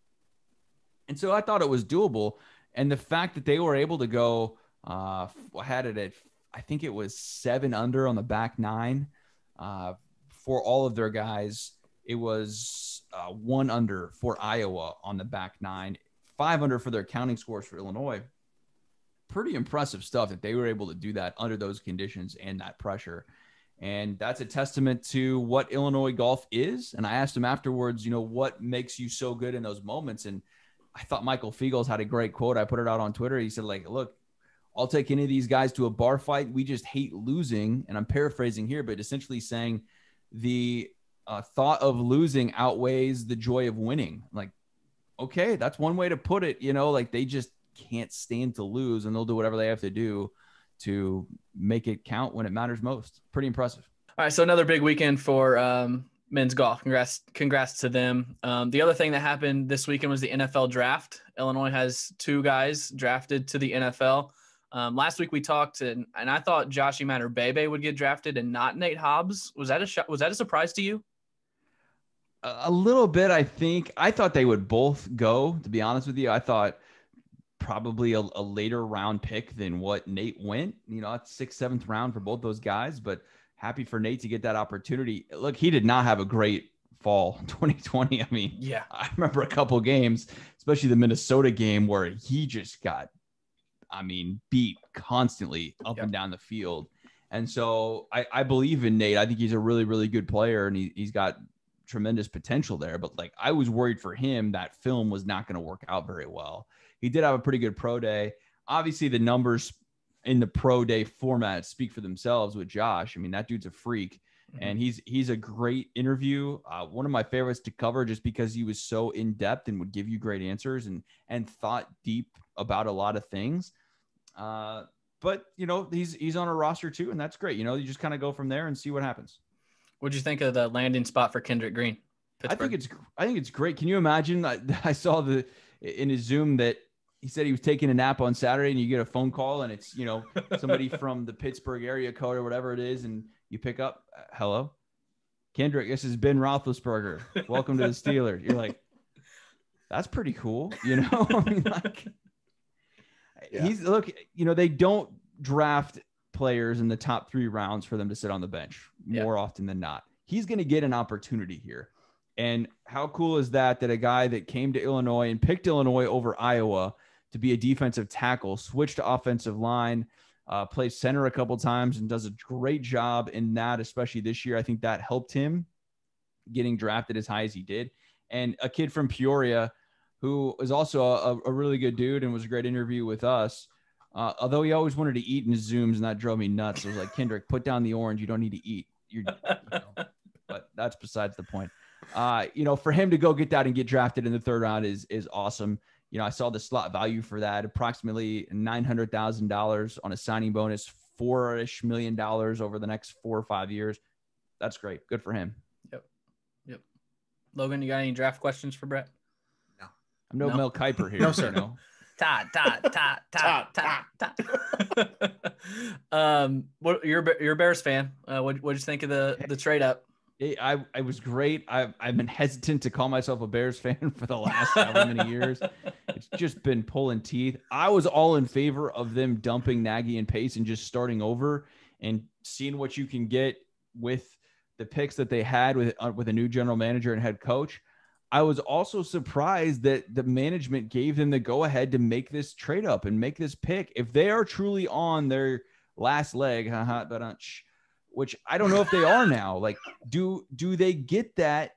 And so I thought it was doable. And the fact that they were able to go, had it at, I think it was 7 under on the back nine for all of their guys. It was 1 under for Iowa on the back nine, 5 under for their counting scores for Illinois. Pretty impressive stuff that they were able to do that under those conditions and that pressure. And that's a testament to what Illinois golf is. And I asked him afterwards, what makes you so good in those moments? And I thought Michael Fiegels had a great quote. I put it out on Twitter. He said, look, I'll take any of these guys to a bar fight. We just hate losing. And I'm paraphrasing here, but essentially saying the thought of losing outweighs the joy of winning. Like, okay, that's one way to put it. Like they just can't stand to lose, and they'll do whatever they have to do to make it count when it matters most. Pretty impressive. All right, so another big weekend for men's golf. Congrats to them. The other thing that happened this weekend was the NFL draft. Illinois has 2 guys drafted to the NFL. Last week we talked, and I thought Josh Imatorbhebhe would get drafted and not Nate Hobbs. Was that a surprise to you? A little bit, I think. I thought they would both go, to be honest with you. I thought probably a later round pick than what Nate went. It's 6th, 7th round for both those guys, but happy for Nate to get that opportunity. Look, he did not have a great fall 2020. I mean, yeah, I remember a couple games, especially the Minnesota game, where he just got, beat constantly up and down the field. And so I believe in Nate. I think he's a really, really good player, and he's got tremendous potential there. But like, I was worried for him that film was not going to work out very well. He did have a pretty good pro day. Obviously, the numbers in the pro day format speak for themselves with Josh. That dude's a freak. And he's a great interview. One of my favorites to cover just because he was so in depth and would give you great answers and thought deep about a lot of things. But he's on a roster too, and that's great. You just kind of go from there and see what happens. What'd you think of the landing spot for Kendrick Green? Pittsburgh? I think it's great. Can you imagine? I saw in his Zoom that he said he was taking a nap on Saturday, and you get a phone call, and it's somebody from the Pittsburgh area code or whatever it is, and you pick up, hello, Kendrick, this is Ben Roethlisberger. Welcome to the Steelers. You're like, that's pretty cool, I mean, like, they don't draft players in the top 3 rounds for them to sit on the bench more often than not. He's going to get an opportunity here. And how cool is that a guy that came to Illinois and picked Illinois over Iowa to be a defensive tackle, switched to offensive line, plays center a couple times and does a great job in that, especially this year. I think that helped him getting drafted as high as he did. And a kid from Peoria who is also a really good dude and was a great interview with us. Although he always wanted to eat in his Zooms, and that drove me nuts. I was like, Kendrick, put down the orange. You don't need to eat. But that's besides the point. For him to go get that and get drafted in the 3rd round is awesome. I saw the slot value for that, approximately $900,000 on a signing bonus, $4-ish million over the next 4 or 5 years. That's great. Good for him. Yep. Logan, you got any draft questions for Bret? No. I'm no Mel Kiper here. No, sir. Todd. What you're a Bears fan. What'd you think of the trade up? I was great. I've been hesitant to call myself a Bears fan for the last however many years. It's just been pulling teeth. I was all in favor of them dumping Nagy and Pace and just starting over and seeing what you can get with the picks that they had with a new general manager and head coach. I was also surprised that the management gave them the go ahead to make this trade up and make this pick. If they are truly on their last leg, which I don't know if they are now, like, do they get that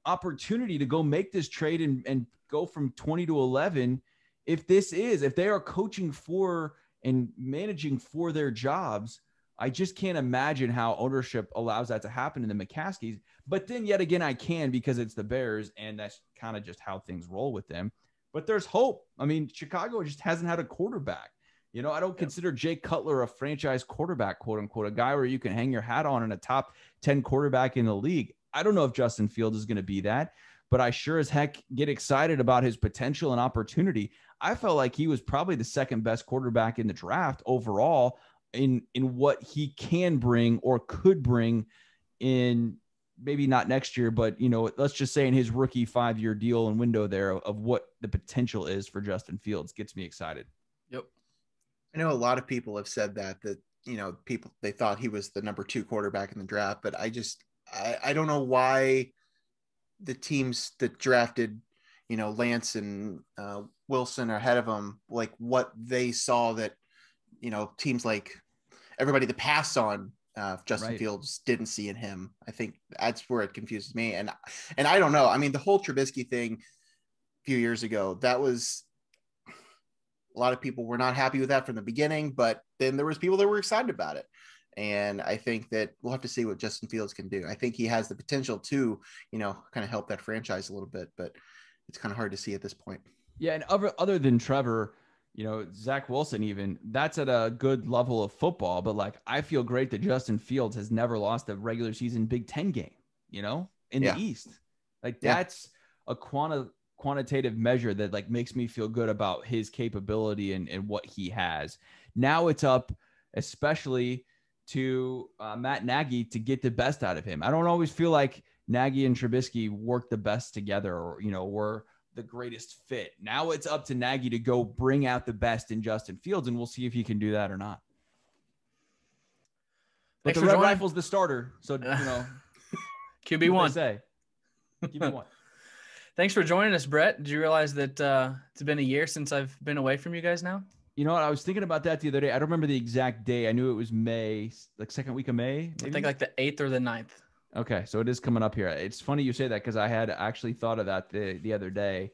opportunity to go make this trade and go from 20 to 11? If they are coaching for and managing for their jobs, I just can't imagine how ownership allows that to happen in the McCaskies. But then yet again, I can, because it's the Bears, and that's kind of just how things roll with them. But there's hope. I mean, Chicago just hasn't had a quarterback. I don't consider Jay Cutler a franchise quarterback, quote unquote, a guy where you can hang your hat on and a top 10 quarterback in the league. I don't know if Justin Fields is going to be that, but I sure as heck get excited about his potential and opportunity. I felt like he was probably the 2nd best quarterback in the draft overall in what he can bring or could bring in, maybe not next year, but let's just say in his rookie 5-year deal and window there of what the potential is for Justin Fields gets me excited. Yep. I know a lot of people have said that people, they thought he was the number 2 quarterback in the draft, but I don't know why the teams that drafted, Lance and Wilson are ahead of him, like what they saw that, teams like everybody that passed on Justin Fields didn't see in him. I think that's where it confuses me. And I don't know. I mean, the whole Trubisky thing a few years ago, that was, a lot of people were not happy with that from the beginning, but then there was people that were excited about it. And I think that we'll have to see what Justin Fields can do. I think he has the potential to, kind of help that franchise a little bit, but it's kind of hard to see at this point. Yeah. And other than Trevor, Zach Wilson, even that's at a good level of football, but like, I feel great that Justin Fields has never lost a regular season Big Ten game, in the East. Like that's a quantitative measure that like makes me feel good about his capability and what he has. Now it's up, especially to Matt Nagy, to get the best out of him. I don't always feel like Nagy and Trubisky work the best together or, were the greatest fit. Now it's up to Nagy to go bring out the best in Justin Fields, and we'll see if he can do that or not. But the Red Rifle's the starter, so QB1. Say QB1. Thanks for joining us, Bret. Did you realize that it's been a year since I've been away from you guys now? You know what? I was thinking about that the other day. I don't remember the exact day. I knew it was May, like 2nd week of May. Maybe? I think like the 8th or the 9th. Okay, so it is coming up here. It's funny you say that because I had actually thought of that the other day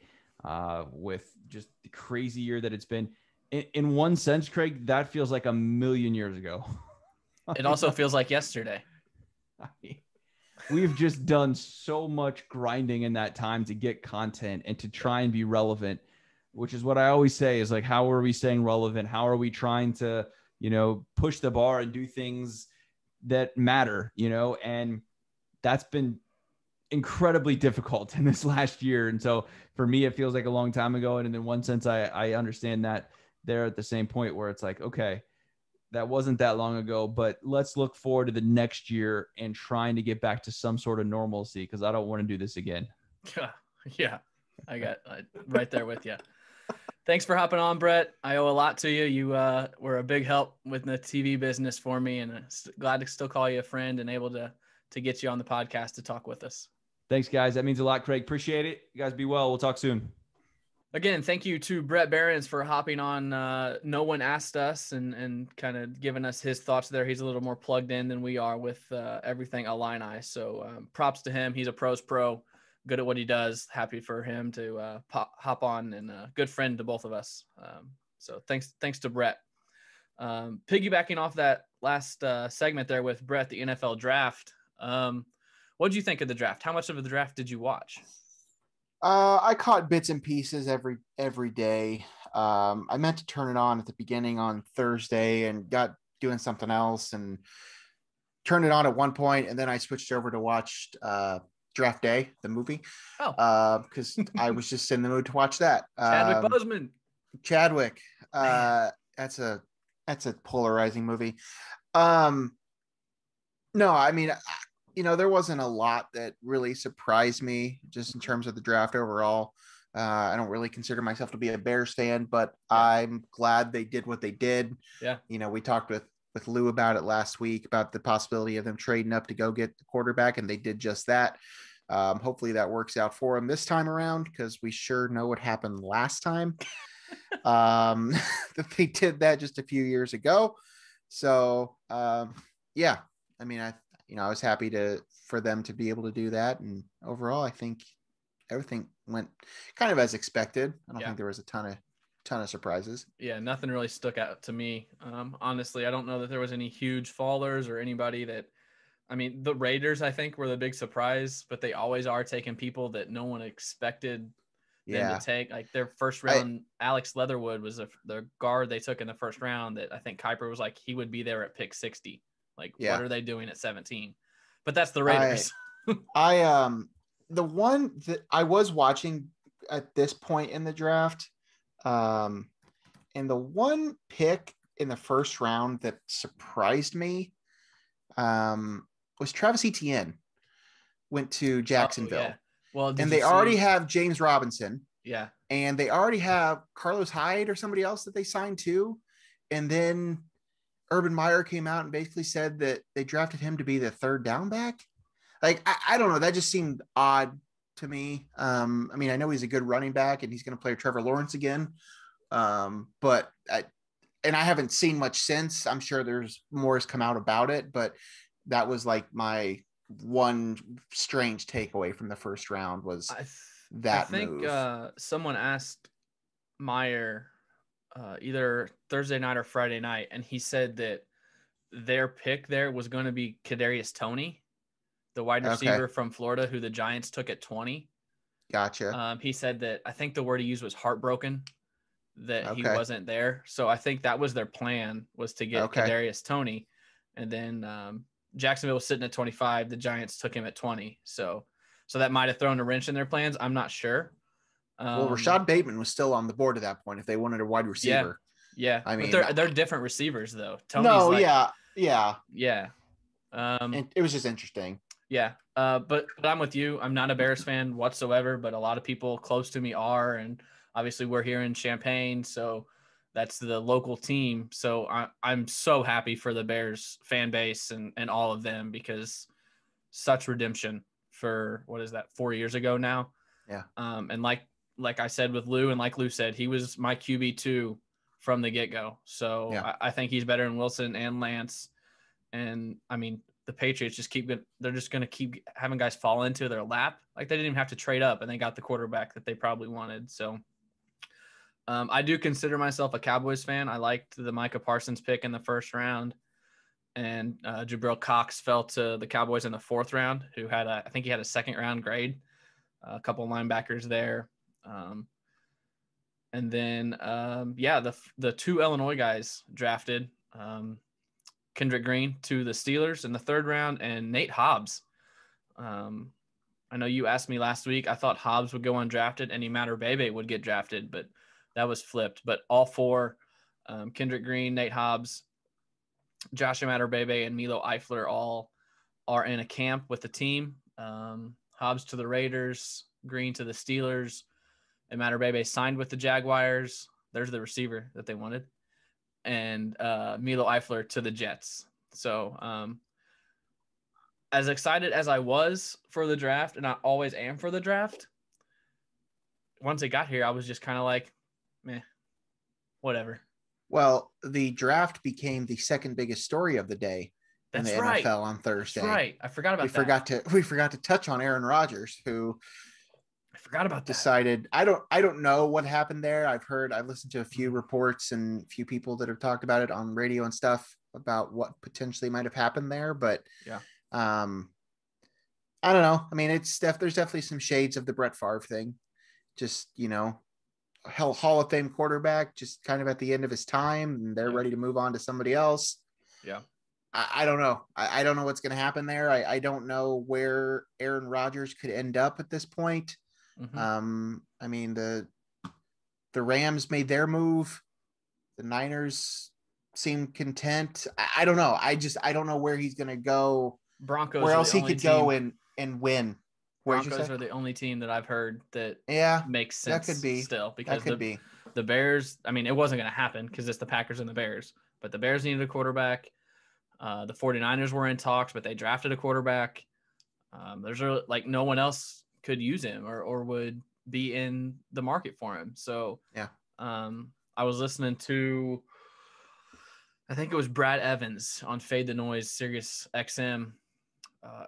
with just the crazy year that it's been. In one sense, Craig, that feels like a million years ago. It also feels like yesterday. I mean, we've just done so much grinding in that time to get content and to try and be relevant, which is what I always say is like, how are we staying relevant? How are we trying to, push the bar and do things that matter, and that's been incredibly difficult in this last year. And so for me, it feels like a long time ago. And in one sense, I understand that they're at the same point where it's like, okay, that wasn't that long ago, but let's look forward to the next year and trying to get back to some sort of normalcy, because I don't want to do this again. Yeah. I got right there with you. Thanks for hopping on, Bret. I owe a lot to you. You were a big help with the TV business for me, and glad to still call you a friend and able to get you on the podcast to talk with us. Thanks, guys. That means a lot, Craig. Appreciate it. You guys be well. We'll talk soon. Again, thank you to Bret Beherns for hopping on No One Asked Us and kind of giving us his thoughts there. He's a little more plugged in than we are with everything Illini. So props to him. He's a pro's pro, good at what he does. Happy for him to hop on, and a good friend to both of us. So thanks to Bret. Piggybacking off that last segment there with Bret, the NFL draft. What did you think of the draft? How much of the draft did you watch? I caught bits and pieces every day. I meant to turn it on at the beginning on Thursday and got doing something else and turned it on at one point, and then I switched over to watch Draft Day, the movie. Because I was just in the mood to watch that. Chadwick Boseman. Chadwick. That's a polarizing movie. No, I mean, there wasn't a lot that really surprised me just in terms of the draft overall. I don't really consider myself to be a Bears fan, but I'm glad they did what they did. Yeah. We talked with Lou about it last week about the possibility of them trading up to go get the quarterback, and they did just that. Hopefully that works out for them this time around, because we sure know what happened last time. That they did that just a few years ago. So, yeah, I mean, I was happy for them to be able to do that. And overall, I think everything went kind of as expected. I don't think there was a ton of surprises. Yeah, nothing really stuck out to me. Honestly, I don't know that there was any huge fallers or anybody that, I mean, the Raiders, I think, were the big surprise, but they always are taking people that no one expected them to take. Like their first round, Alex Leatherwood was the guard they took in the first round that I think Kuiper was like, he would be there at pick 60. Like, what are they doing at 17? But that's the Raiders. The one that I was watching at this point in the draft, and the one pick in the first round that surprised me was Travis Etienne went to Jacksonville. Yeah. Well, and they already have James Robinson. Yeah. And they already have Carlos Hyde or somebody else that they signed to. And then Urban Meyer came out and basically said that they drafted him to be the third down back. Like, I don't know. That just seemed odd to me. I mean, I know he's a good running back and he's going to play Trevor Lawrence again. But I haven't seen much since. I'm sure there's more has come out about it, but that was like my one strange takeaway from the first round was that move. I think someone asked Meyer either Thursday night or Friday night, and he said that their pick there was going to be Kadarius Toney, the wide receiver from Florida, who the Giants took at 20. Gotcha. He said that, I think the word he used was heartbroken that he wasn't there. So I think that was their plan, was to get Kadarius Toney, and then Jacksonville was sitting at 25. The Giants took him at 20. So that might have thrown a wrench in their plans. I'm not sure. Well, Rashad Bateman was still on the board at that point if they wanted a wide receiver. Yeah. I mean, but they're different receivers though. Tony's yeah. And it was just interesting. Yeah. But I'm with you. I'm not a Bears fan whatsoever, but a lot of people close to me are, and obviously we're here in Champaign, so that's the local team. So I'm so happy for the Bears fan base and all of them, because such redemption for, what is that, 4 years ago now? Yeah. And like I said with Lou, and like Lou said, he was my QB2 from the get-go. So I think he's better than Wilson and Lance. And I mean, the Patriots they're just going to keep having guys fall into their lap. Like, they didn't even have to trade up, and they got the quarterback that they probably wanted. So I do consider myself a Cowboys fan. I liked the Micah Parsons pick in the first round. and Jabril Cox fell to the Cowboys in the 4th round, who had I think he had a 2nd round grade, a couple of linebackers there. And then, the 2 Illinois guys drafted, Kendrick Green to the Steelers in the 3rd round, and Nate Hobbs. I know you asked me last week. I thought Hobbs would go undrafted and Immanuel Bebe would get drafted, but that was flipped. But all 4, Kendrick Green, Nate Hobbs, Josh Immanuel Bebe, and Milo Eifler all are in a camp with the team. Hobbs to the Raiders, Green to the Steelers. Immanuel Bebe signed with the Jaguars. There's the receiver that they wanted. And Milo Eifler to the Jets. So as excited as I was for the draft, and I always am for the draft, once it got here, I was just kind of like, meh, whatever. Well, the draft became the 2nd biggest story of the day in the NFL on Thursday. That's right. I forgot about that. We forgot to touch on Aaron Rodgers, who I forgot about decided. I don't know what happened there. I've listened to a few reports and a few people that have talked about it on radio and stuff about what potentially might have happened there. But yeah, I don't know. I mean, there's definitely some shades of the Brett Favre thing. Just, Hall of Fame quarterback, just kind of at the end of his time, and they're ready to move on to somebody else. Yeah. I don't know. I don't know what's going to happen there. I don't know where Aaron Rodgers could end up at this point. Mm-hmm. I mean, the Rams made their move. The Niners seem content. I don't know. I don't know where he's going to go. Broncos. Where else he could go and win. Broncos are the only team that I've heard that makes sense. That could be still, because the Bears, I mean, it wasn't going to happen because it's the Packers and the Bears, but the Bears needed a quarterback. The 49ers were in talks, but they drafted a quarterback. There's like no one else could use him or would be in the market for him. So I was listening to, I think it was Brad Evans on Fade the Noise, Sirius XM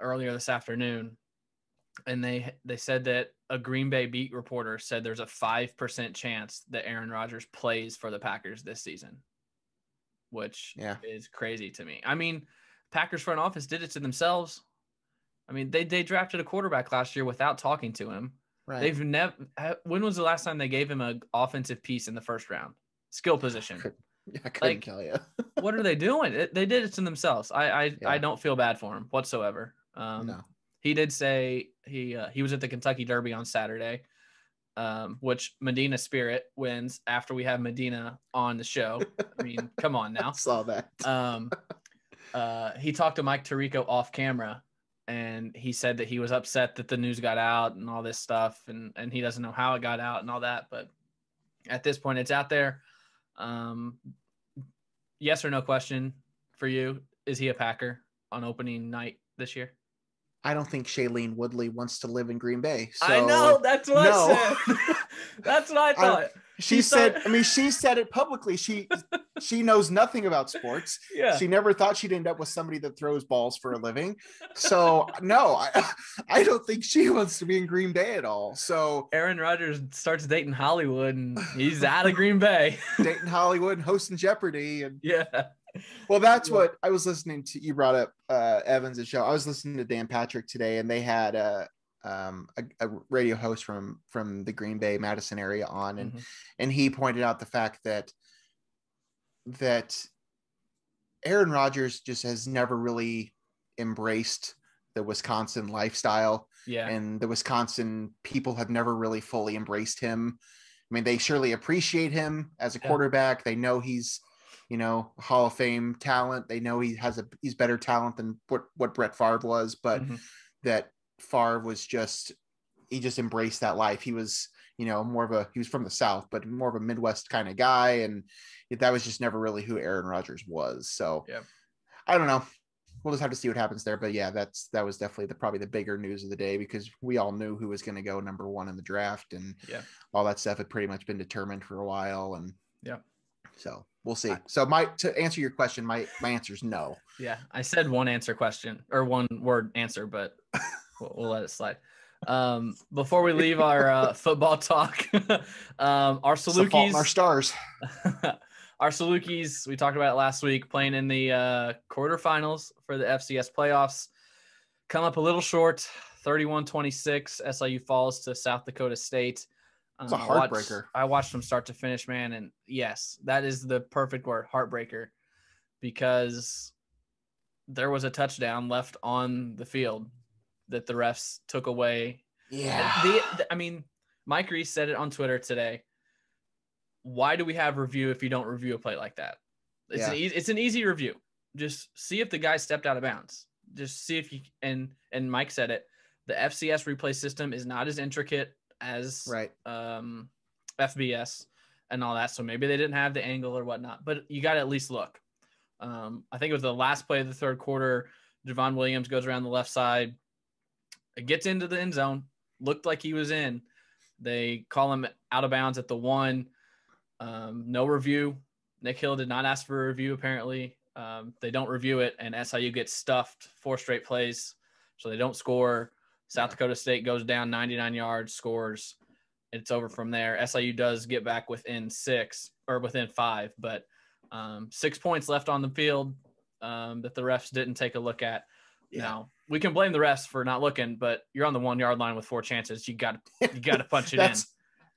earlier this afternoon. And they said that a Green Bay beat reporter said there's a 5% chance that Aaron Rodgers plays for the Packers this season, which is crazy to me. I mean, Packers front office did it to themselves. I mean, they drafted a quarterback last year without talking to him. Right. They've never. When was the last time they gave him an offensive piece in the 1st round, skill position? I couldn't tell you. What are they doing? They did it to themselves. I don't feel bad for him whatsoever. No. He did say he was at the Kentucky Derby on Saturday, which Medina Spirit wins after we have Medina on the show. I mean, come on now. I saw that. He talked to Mike Tirico off camera, and he said that he was upset that the news got out and all this stuff, and he doesn't know how it got out and all that. But at this point, it's out there. Yes or no question for you: is he a Packer on opening night this year? I don't think Shailene Woodley wants to live in Green Bay. So I know. That's what I said. That's what I thought. She said it publicly. She knows nothing about sports. Yeah. She never thought she'd end up with somebody that throws balls for a living. So no, I don't think she wants to be in Green Bay at all. So Aaron Rodgers starts dating Hollywood and he's out of Green Bay. Dating Hollywood and hosting Jeopardy. And yeah. Well, that's what I was listening to. You brought up Evans' show. I was listening to Dan Patrick today, and they had a radio host from the Green Bay, Madison area on, and he pointed out the fact that Aaron Rodgers just has never really embraced the Wisconsin lifestyle. Yeah. And the Wisconsin people have never really fully embraced him. I mean, they surely appreciate him as a quarterback. They know he's, Hall of Fame talent. They know he's better talent than what Brett Favre was, but that Favre was he just embraced that life. He was, he was from the South, but more of a Midwest kind of guy. And that was just never really who Aaron Rodgers was. So I don't know. We'll just have to see what happens there. But yeah, that was definitely probably the bigger news of the day, because we all knew who was going to go number 1 in the draft, and all that stuff had pretty much been determined for a while. And so we'll see. So to answer your question, my answer is no. Yeah. I said one word answer, but we'll let it slide. Before we leave our football talk, our Salukis, our stars, Our Salukis, we talked about it last week, playing in the quarterfinals for the FCS playoffs. Come up a little short, 31-26. SIU falls to South Dakota State. It's a heartbreaker. I watched from start to finish, man, and yes, that is the perfect word, heartbreaker, because there was a touchdown left on the field that the refs took away. Yeah. I mean, Mike Reese said it on Twitter today. Why do we have review if you don't review a play like that? It's an easy review. Just see if the guy stepped out of bounds. Just see if you and Mike said it. The FCS replay system is not as intricate as FBS and all that. So maybe they didn't have the angle or whatnot, but you got to at least look. I think it was the last play of the third quarter. Javon Williams goes around the left side. It gets into the end zone. Looked like he was in. They call him out of bounds at the 1. No review. Nick Hill did not ask for a review, apparently. They don't review it, and SIU gets stuffed 4 straight plays, so they don't score. South Dakota State goes down 99 yards, scores. It's over from there. SIU does get back within 5, but 6 points left on the field that the refs didn't take a look at. Yeah. Now, we can blame the refs for not looking, but you're on the 1 yard line with 4 chances. You got to punch it in.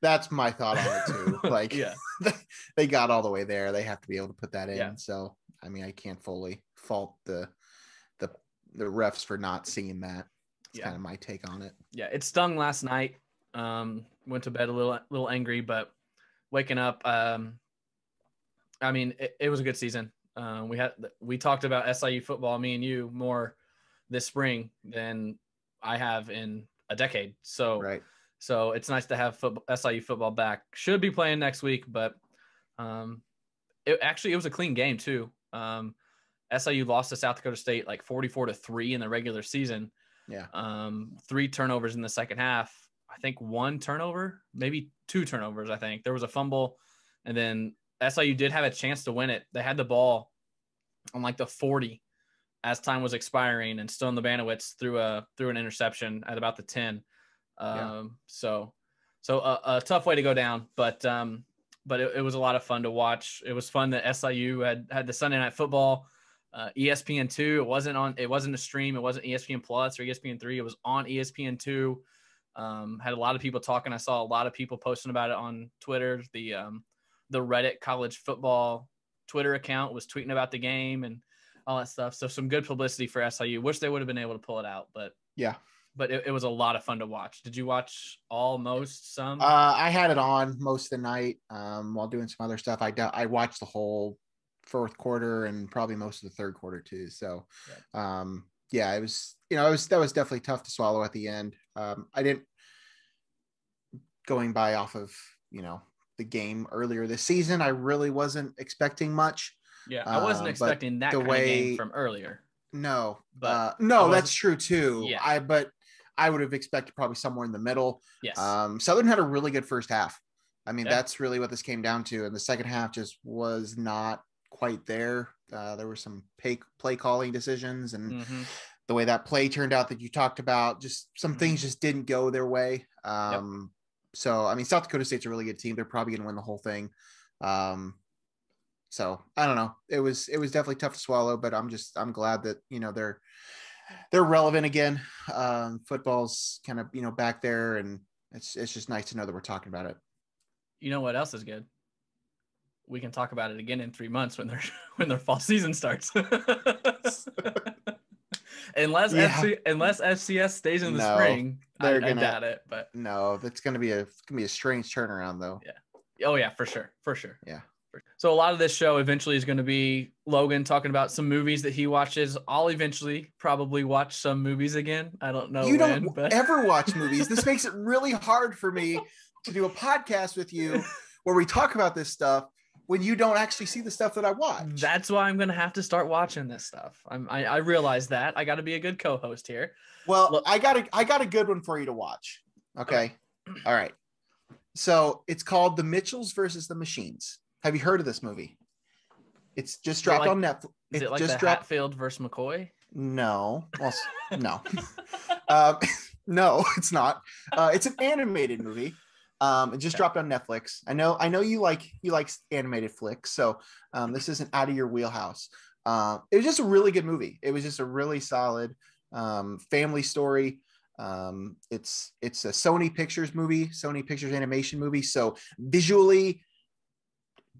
That's my thought on it too. Like, yeah, they got all the way there. They have to be able to put that in. Yeah. So, I mean, I can't fully fault the refs for not seeing that. It's kind of my take on it. Yeah, it stung last night. Went to bed a little angry, but waking up, I mean, it was a good season. We talked about SIU football, me and you, more this spring than I have in a decade. So, right. So it's nice to have SIU football back. Should be playing next week, but it was a clean game too. SIU lost to South Dakota State like 44-3 in the regular season. Yeah. 3 turnovers in the second half. I think 1 turnover, maybe 2 turnovers. I think there was a fumble, and then SIU did have a chance to win it. They had the ball on like the 40 as time was expiring, and Stone Labanowitz threw an interception at about the 10. So a tough way to go down, but it was a lot of fun to watch. It was fun that SIU had the Sunday Night Football, ESPN2. It wasn't a stream. It wasn't ESPN Plus or ESPN3. It was on ESPN2. Had a lot of people talking. I saw a lot of people posting about it on Twitter. The Reddit college football Twitter account was tweeting about the game and all that stuff. So some good publicity for SIU. Wish they would have been able to pull it out, but yeah. But it was a lot of fun to watch. Did you watch some? I had it on most of the night while doing some other stuff. I watched the whole fourth quarter and probably most of the third quarter too. So, it was, that was definitely tough to swallow at the end. Going by off of, the game earlier this season, I really wasn't expecting much. Yeah, I wasn't expecting that kind of game from earlier. No, but that's true too. Yeah. I would have expected probably somewhere in the middle. Yes. Southern had a really good first half. I mean, that's really what this came down to. And the second half just was not quite there. There were some play calling decisions and the way that play turned out that you talked about, just some things just didn't go their way. So, I mean, South Dakota State's a really good team. They're probably going to win the whole thing. So I don't know. It was definitely tough to swallow, but I'm glad that, they're relevant again. Football's kind of, back there, and it's just nice to know that we're talking about it. You know what else is good? We can talk about it again in 3 months when their fall season starts. unless FCS stays in the spring, I doubt it. But no, that's gonna be a strange turnaround though. Yeah. Oh yeah, for sure. Yeah. So a lot of this show eventually is going to be Logan talking about some movies that he watches. I'll eventually probably watch some movies again. I don't know. You don't ever watch movies. This makes it really hard for me to do a podcast with you where we talk about this stuff when you don't actually see the stuff that I watch. That's why I'm going to have to start watching this stuff. I realize that. I got to be a good co-host here. Well, look, I got a good one for you to watch. Okay. All right. So it's called The Mitchells versus the Machines. Have you heard of this movie? It's just dropped on Netflix. Is it like the Hatfield versus McCoy? No. Well, no. No, it's not. It's an animated movie. It just dropped on Netflix. I know you like animated flicks, so this isn't out of your wheelhouse. It was just a really good movie. It was just a really solid family story. It's a Sony Pictures animation movie. So visually,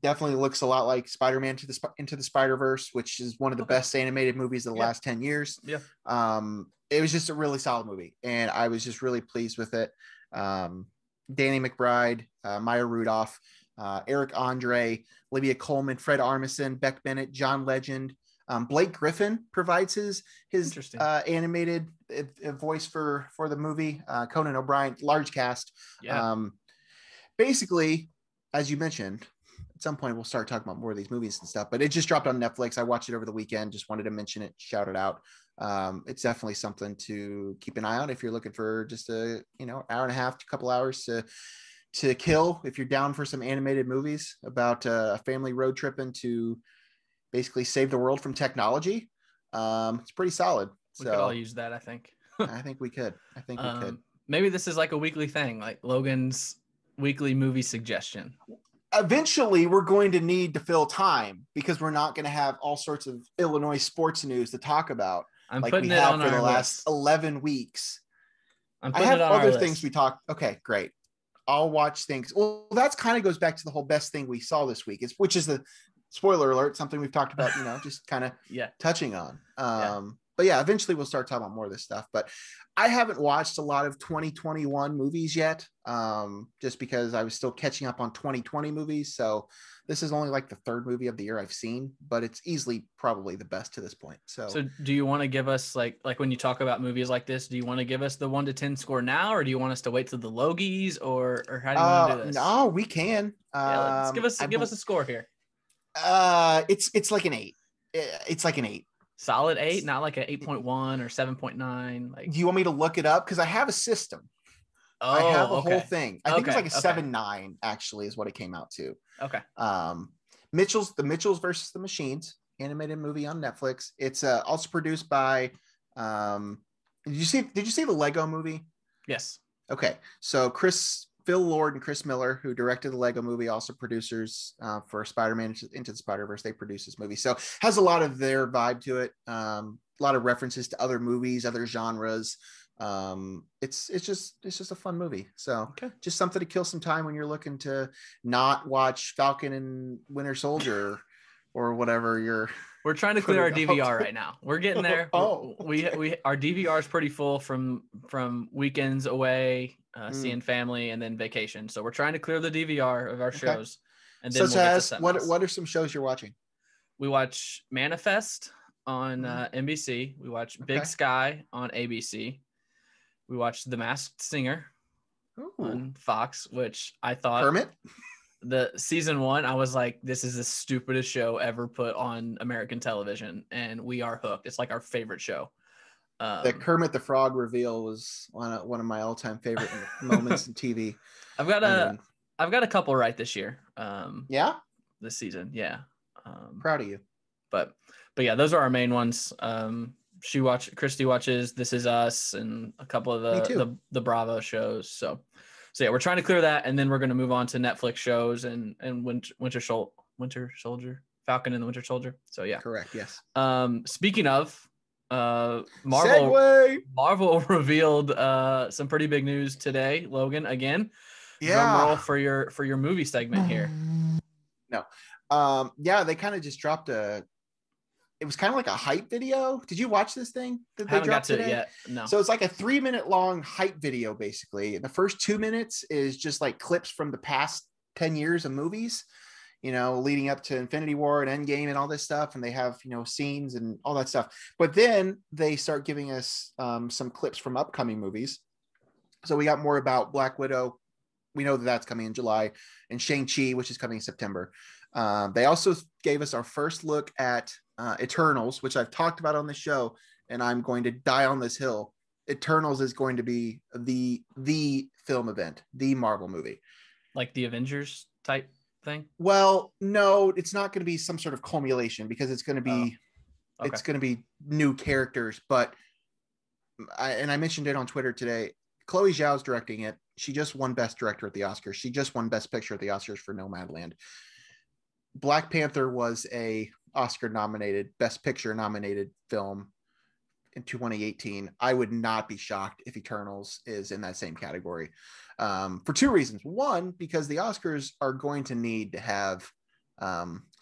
definitely looks a lot like Spider-Man Into the Spider-Verse, which is one of the best animated movies of the last 10 years. Yeah. It was just a really solid movie, and I was just really pleased with it. Danny McBride, Maya Rudolph, Eric Andre, Olivia Colman, Fred Armisen, Beck Bennett, John Legend. Blake Griffin provides his animated voice for the movie. Conan O'Brien, large cast. Yeah. Basically, as you mentioned, at some point we'll start talking about more of these movies and stuff, but it just dropped on Netflix. I watched it over the weekend. Just wanted to mention it, shout it out. It's definitely something to keep an eye on if you're looking for just a hour and a half to a couple hours to kill. If you're down for some animated movies about a family road tripping to basically save the world from technology, it's pretty solid. We could all use that, I think. I think we could. We could. Maybe this is like a weekly thing, like Logan's weekly movie suggestion. Eventually, we're going to need to fill time because we're not going to have all sorts of Illinois sports news to talk about. I'm like putting we it have on for the our last list. 11 weeks. I have other things we talk. Okay, great. I'll watch things. Well, that's kind of goes back to the whole best thing we saw this week, which is the spoiler alert, something we've talked about, just kind of touching on. But yeah, eventually we'll start talking about more of this stuff. But I haven't watched a lot of 2021 movies yet, just because I was still catching up on 2020 movies. So this is only like the third movie of the year I've seen, but it's easily probably the best to this point. So do you want to give us like when you talk about movies like this, do you want to give us the 1 to 10 score now, or do you want us to wait till the Logies, or how do you want to do this? No, we can. Let's give us a score here. It's like an 8. It's like an 8. Solid 8, not like an 8.1 or 7.9. Like, do you want me to look it up? Because I have a system. I have a whole thing. I think it's like a 7.9 actually is what it came out to. Okay. The Mitchells versus the Machines animated movie on Netflix. It's also produced by did you see the Lego movie? Yes. Okay. So Phil Lord and Chris Miller, who directed the Lego movie, also producers for Spider-Man Into the Spider-Verse. They produced this movie. So has a lot of their vibe to it. A lot of references to other movies, other genres. It's just a fun movie. So just something to kill some time when you're looking to not watch Falcon and Winter Soldier or whatever we're trying to clear our DVR right now. We're getting there. We our DVR is pretty full from weekends away, seeing family, and then vacation. So we're trying to clear the DVR of our shows. And then what are some shows you're watching? We watch Manifest on NBC. We watch Big Sky on ABC. We watched The Masked Singer on Fox, which I thought Kermit. The season 1, I was like, this is the stupidest show ever put on American television, and we are hooked. It's like our favorite show. The Kermit the Frog reveal was one of my all-time favorite moments in TV. I've got a couple right this year. This season, proud of you. But yeah, those are our main ones. Christy watches This Is Us and a couple of the Bravo shows. So yeah, we're trying to clear that, and then we're going to move on to Netflix shows and Winter Soldier, Falcon and the Winter Soldier. So yeah, correct. Yes. Speaking of Marvel revealed some pretty big news today. Logan, again, drum roll for your movie segment here. No, they kind of just dropped it was kind of like a hype video. Did you watch this thing that they dropped today? It yet. No. So it's like a 3-minute long hype video, basically. And the first 2 minutes is just like clips from the past 10 years of movies, leading up to Infinity War and Endgame and all this stuff. And they have, scenes and all that stuff. But then they start giving us some clips from upcoming movies. So we got more about Black Widow. We know that that's coming in July, and Shang-Chi, which is coming in September. They also gave us our first look at Eternals, which I've talked about on the show, and I'm going to die on this hill. Eternals is going to be the film event, the Marvel movie. Like the Avengers type thing? Well, no, it's not going to be some sort of culmination because it's going to be it's going to be new characters. But I mentioned it on Twitter today. Chloe Zhao's directing it. She just won Best Director at the Oscars. She just won Best Picture at the Oscars for Nomadland. Black Panther was a Oscar nominated, Best Picture nominated film in 2018. I would not be shocked if Eternals is in that same category, for two reasons. One, because the Oscars are going to need to have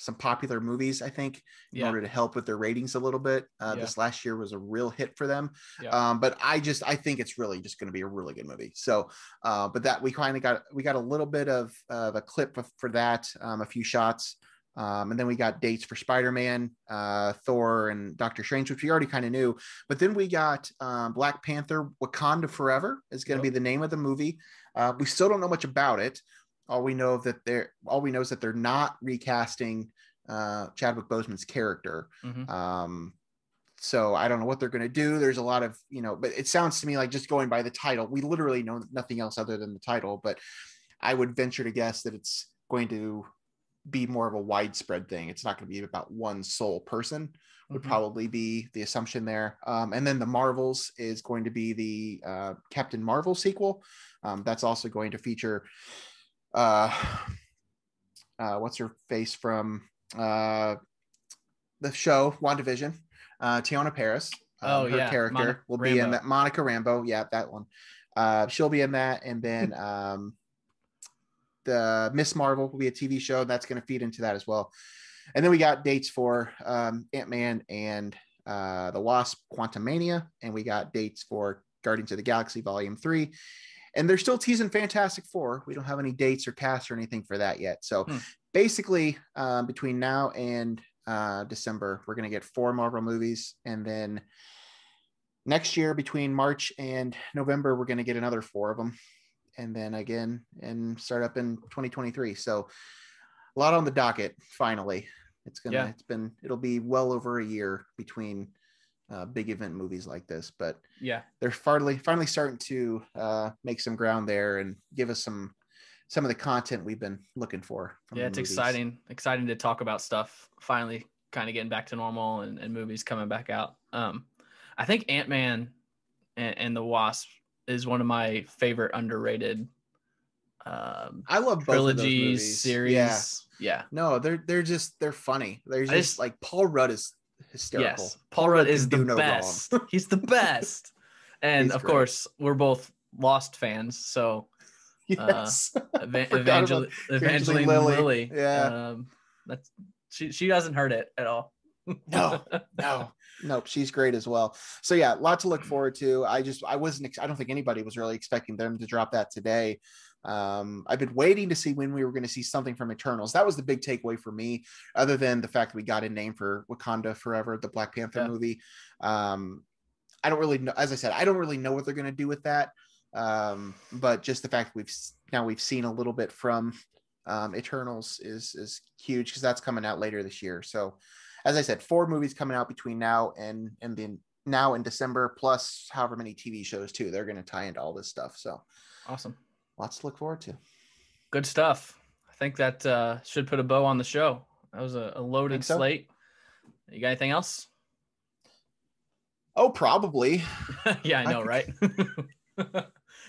some popular movies, I think, in order to help with their ratings a little bit. This last year was a real hit for them. But I think it's really just going to be a really good movie. So, but that we got a little bit of a clip for that, a few shots. And then we got dates for Spider-Man, Thor, and Doctor Strange, which we already kind of knew. But then we got Black Panther, Wakanda Forever is going to be the name of the movie. We still don't know much about it. All we know is that they're not recasting Chadwick Boseman's character. So I don't know what they're going to do. There's a lot of, but it sounds to me like, just going by the title, we literally know nothing else other than the title. But I would venture to guess that it's going to be more of a widespread thing. It's not going to be about one sole person, would probably be the assumption there. And then the Marvels is going to be the Captain Marvel sequel. That's also going to feature what's her face from the show WandaVision, Tiana Paris. Her character will be in that. Monica Rambeau, that one. She'll be in that, and then the Miss Marvel will be a TV show that's going to feed into that as well. And then we got dates for Ant-Man and the Wasp: Quantumania, and we got dates for Guardians of the Galaxy Volume 3. And they're still teasing Fantastic Four. We don't have any dates or casts or anything for that yet. So basically, between now and December, we're going to get 4 Marvel movies. And then next year, between March and November, we're going to get another 4 of them. And then again, and start up in 2023. So a lot on the docket. Finally, it'll be well over a year between big event movies like this, but they're finally starting to make some ground there and give us some of the content we've been looking for. It's exciting to talk about stuff finally kind of getting back to normal and movies coming back out. I think Ant-Man and the Wasp is one of my favorite underrated I love both trilogy of those movies. Series. No, they're funny. They're just like, Paul Rudd is hysterical. Yes, Paul Rudd is the best. He's the best. And of course, we're both Lost fans, so Evangeline Lilly. That's she doesn't hurt it at all. Nope, she's great as well. So a lot to look forward to. I don't think anybody was really expecting them to drop that today. I've been waiting to see when we were going to see something from Eternals. That was the big takeaway for me, other than the fact that we got a name for Wakanda Forever, the Black Panther movie. I don't really know. As I said, I don't really know what they're going to do with that. But just the fact that we've seen a little bit from Eternals is huge, because that's coming out later this year. So as I said, 4 movies coming out between now and December, plus however many TV shows too. They're going to tie into all this stuff. So awesome. Lots to look forward to. Good stuff. I think that should put a bow on the show. That was a loaded slate. You got anything else? Oh, probably. I know, right?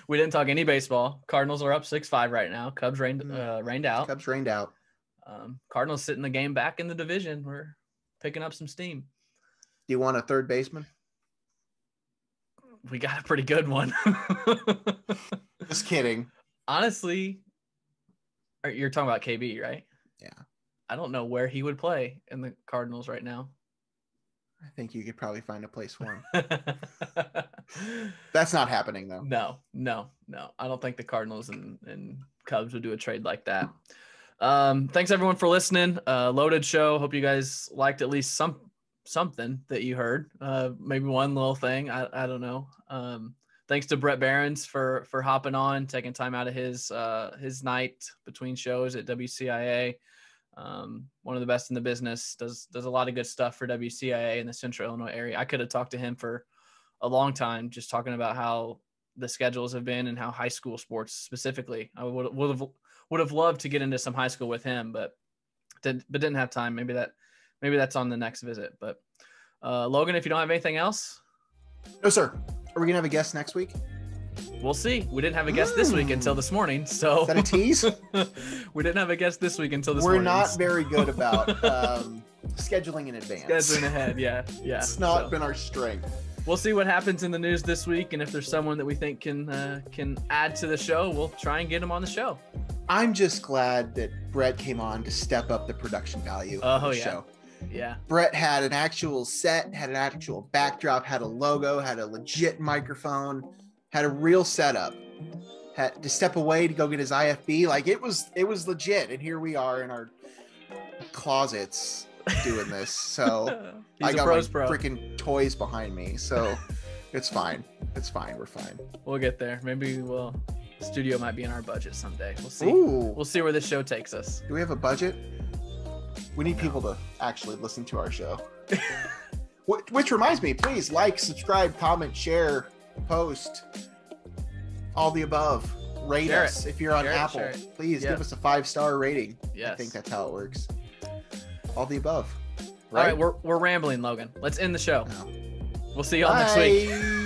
We didn't talk any baseball. Cardinals are up 6-5 right now. Cubs rained out. Cubs rained out. Cardinals sitting the game back in the division. We're picking up some steam. Do you want a third baseman? We got a pretty good one. Just kidding. Honestly, you're talking about KB, right? Yeah. I don't know where he would play in the Cardinals right now. I think you could probably find a place for him. That's not happening, though. No. I don't think the Cardinals and Cubs would do a trade like that. Thanks, everyone, for listening. Loaded show. Hope you guys liked at least something that you heard. Maybe one little thing. I don't know. Thanks to Bret Beherns for hopping on, taking time out of his night between shows at WCIA. One of the best in the business, does a lot of good stuff for WCIA in the Central Illinois area. I could have talked to him for a long time, just talking about how the schedules have been and how high school sports specifically. I would have loved to get into some high school with him, but didn't have time. Maybe that's on the next visit. But Logan, if you don't have anything else. No, sir. Are we gonna have a guest next week? We'll see. We didn't have a guest this week until this morning. So Is that a tease? We didn't have a guest this week until this morning. We're not very good about scheduling in advance. Scheduling ahead. Yeah. It's not been our strength. We'll see what happens in the news this week, and if there's someone that we think can add to the show, we'll try and get him on the show. I'm just glad that Bret came on to step up the production value of the show. Yeah. Bret had an actual set, had an actual backdrop, had a logo, had a legit microphone, had a real setup. Had to step away to go get his IFB. Like it was legit. And here we are in our closets doing this. So I got my freaking toys behind me. So it's fine. It's fine. We're fine. We'll get there. Maybe the studio might be in our budget someday. We'll see. Ooh. We'll see where this show takes us. Do we have a budget? We need people to actually listen to our show. Which reminds me, please like, subscribe, comment, share, post, all the above. Rate us if you're on Apple. Please give us a 5-star rating. Yes. I think that's how it works. All the above. Right? All right, we're rambling, Logan. Let's end the show. No. We'll see y'all next week.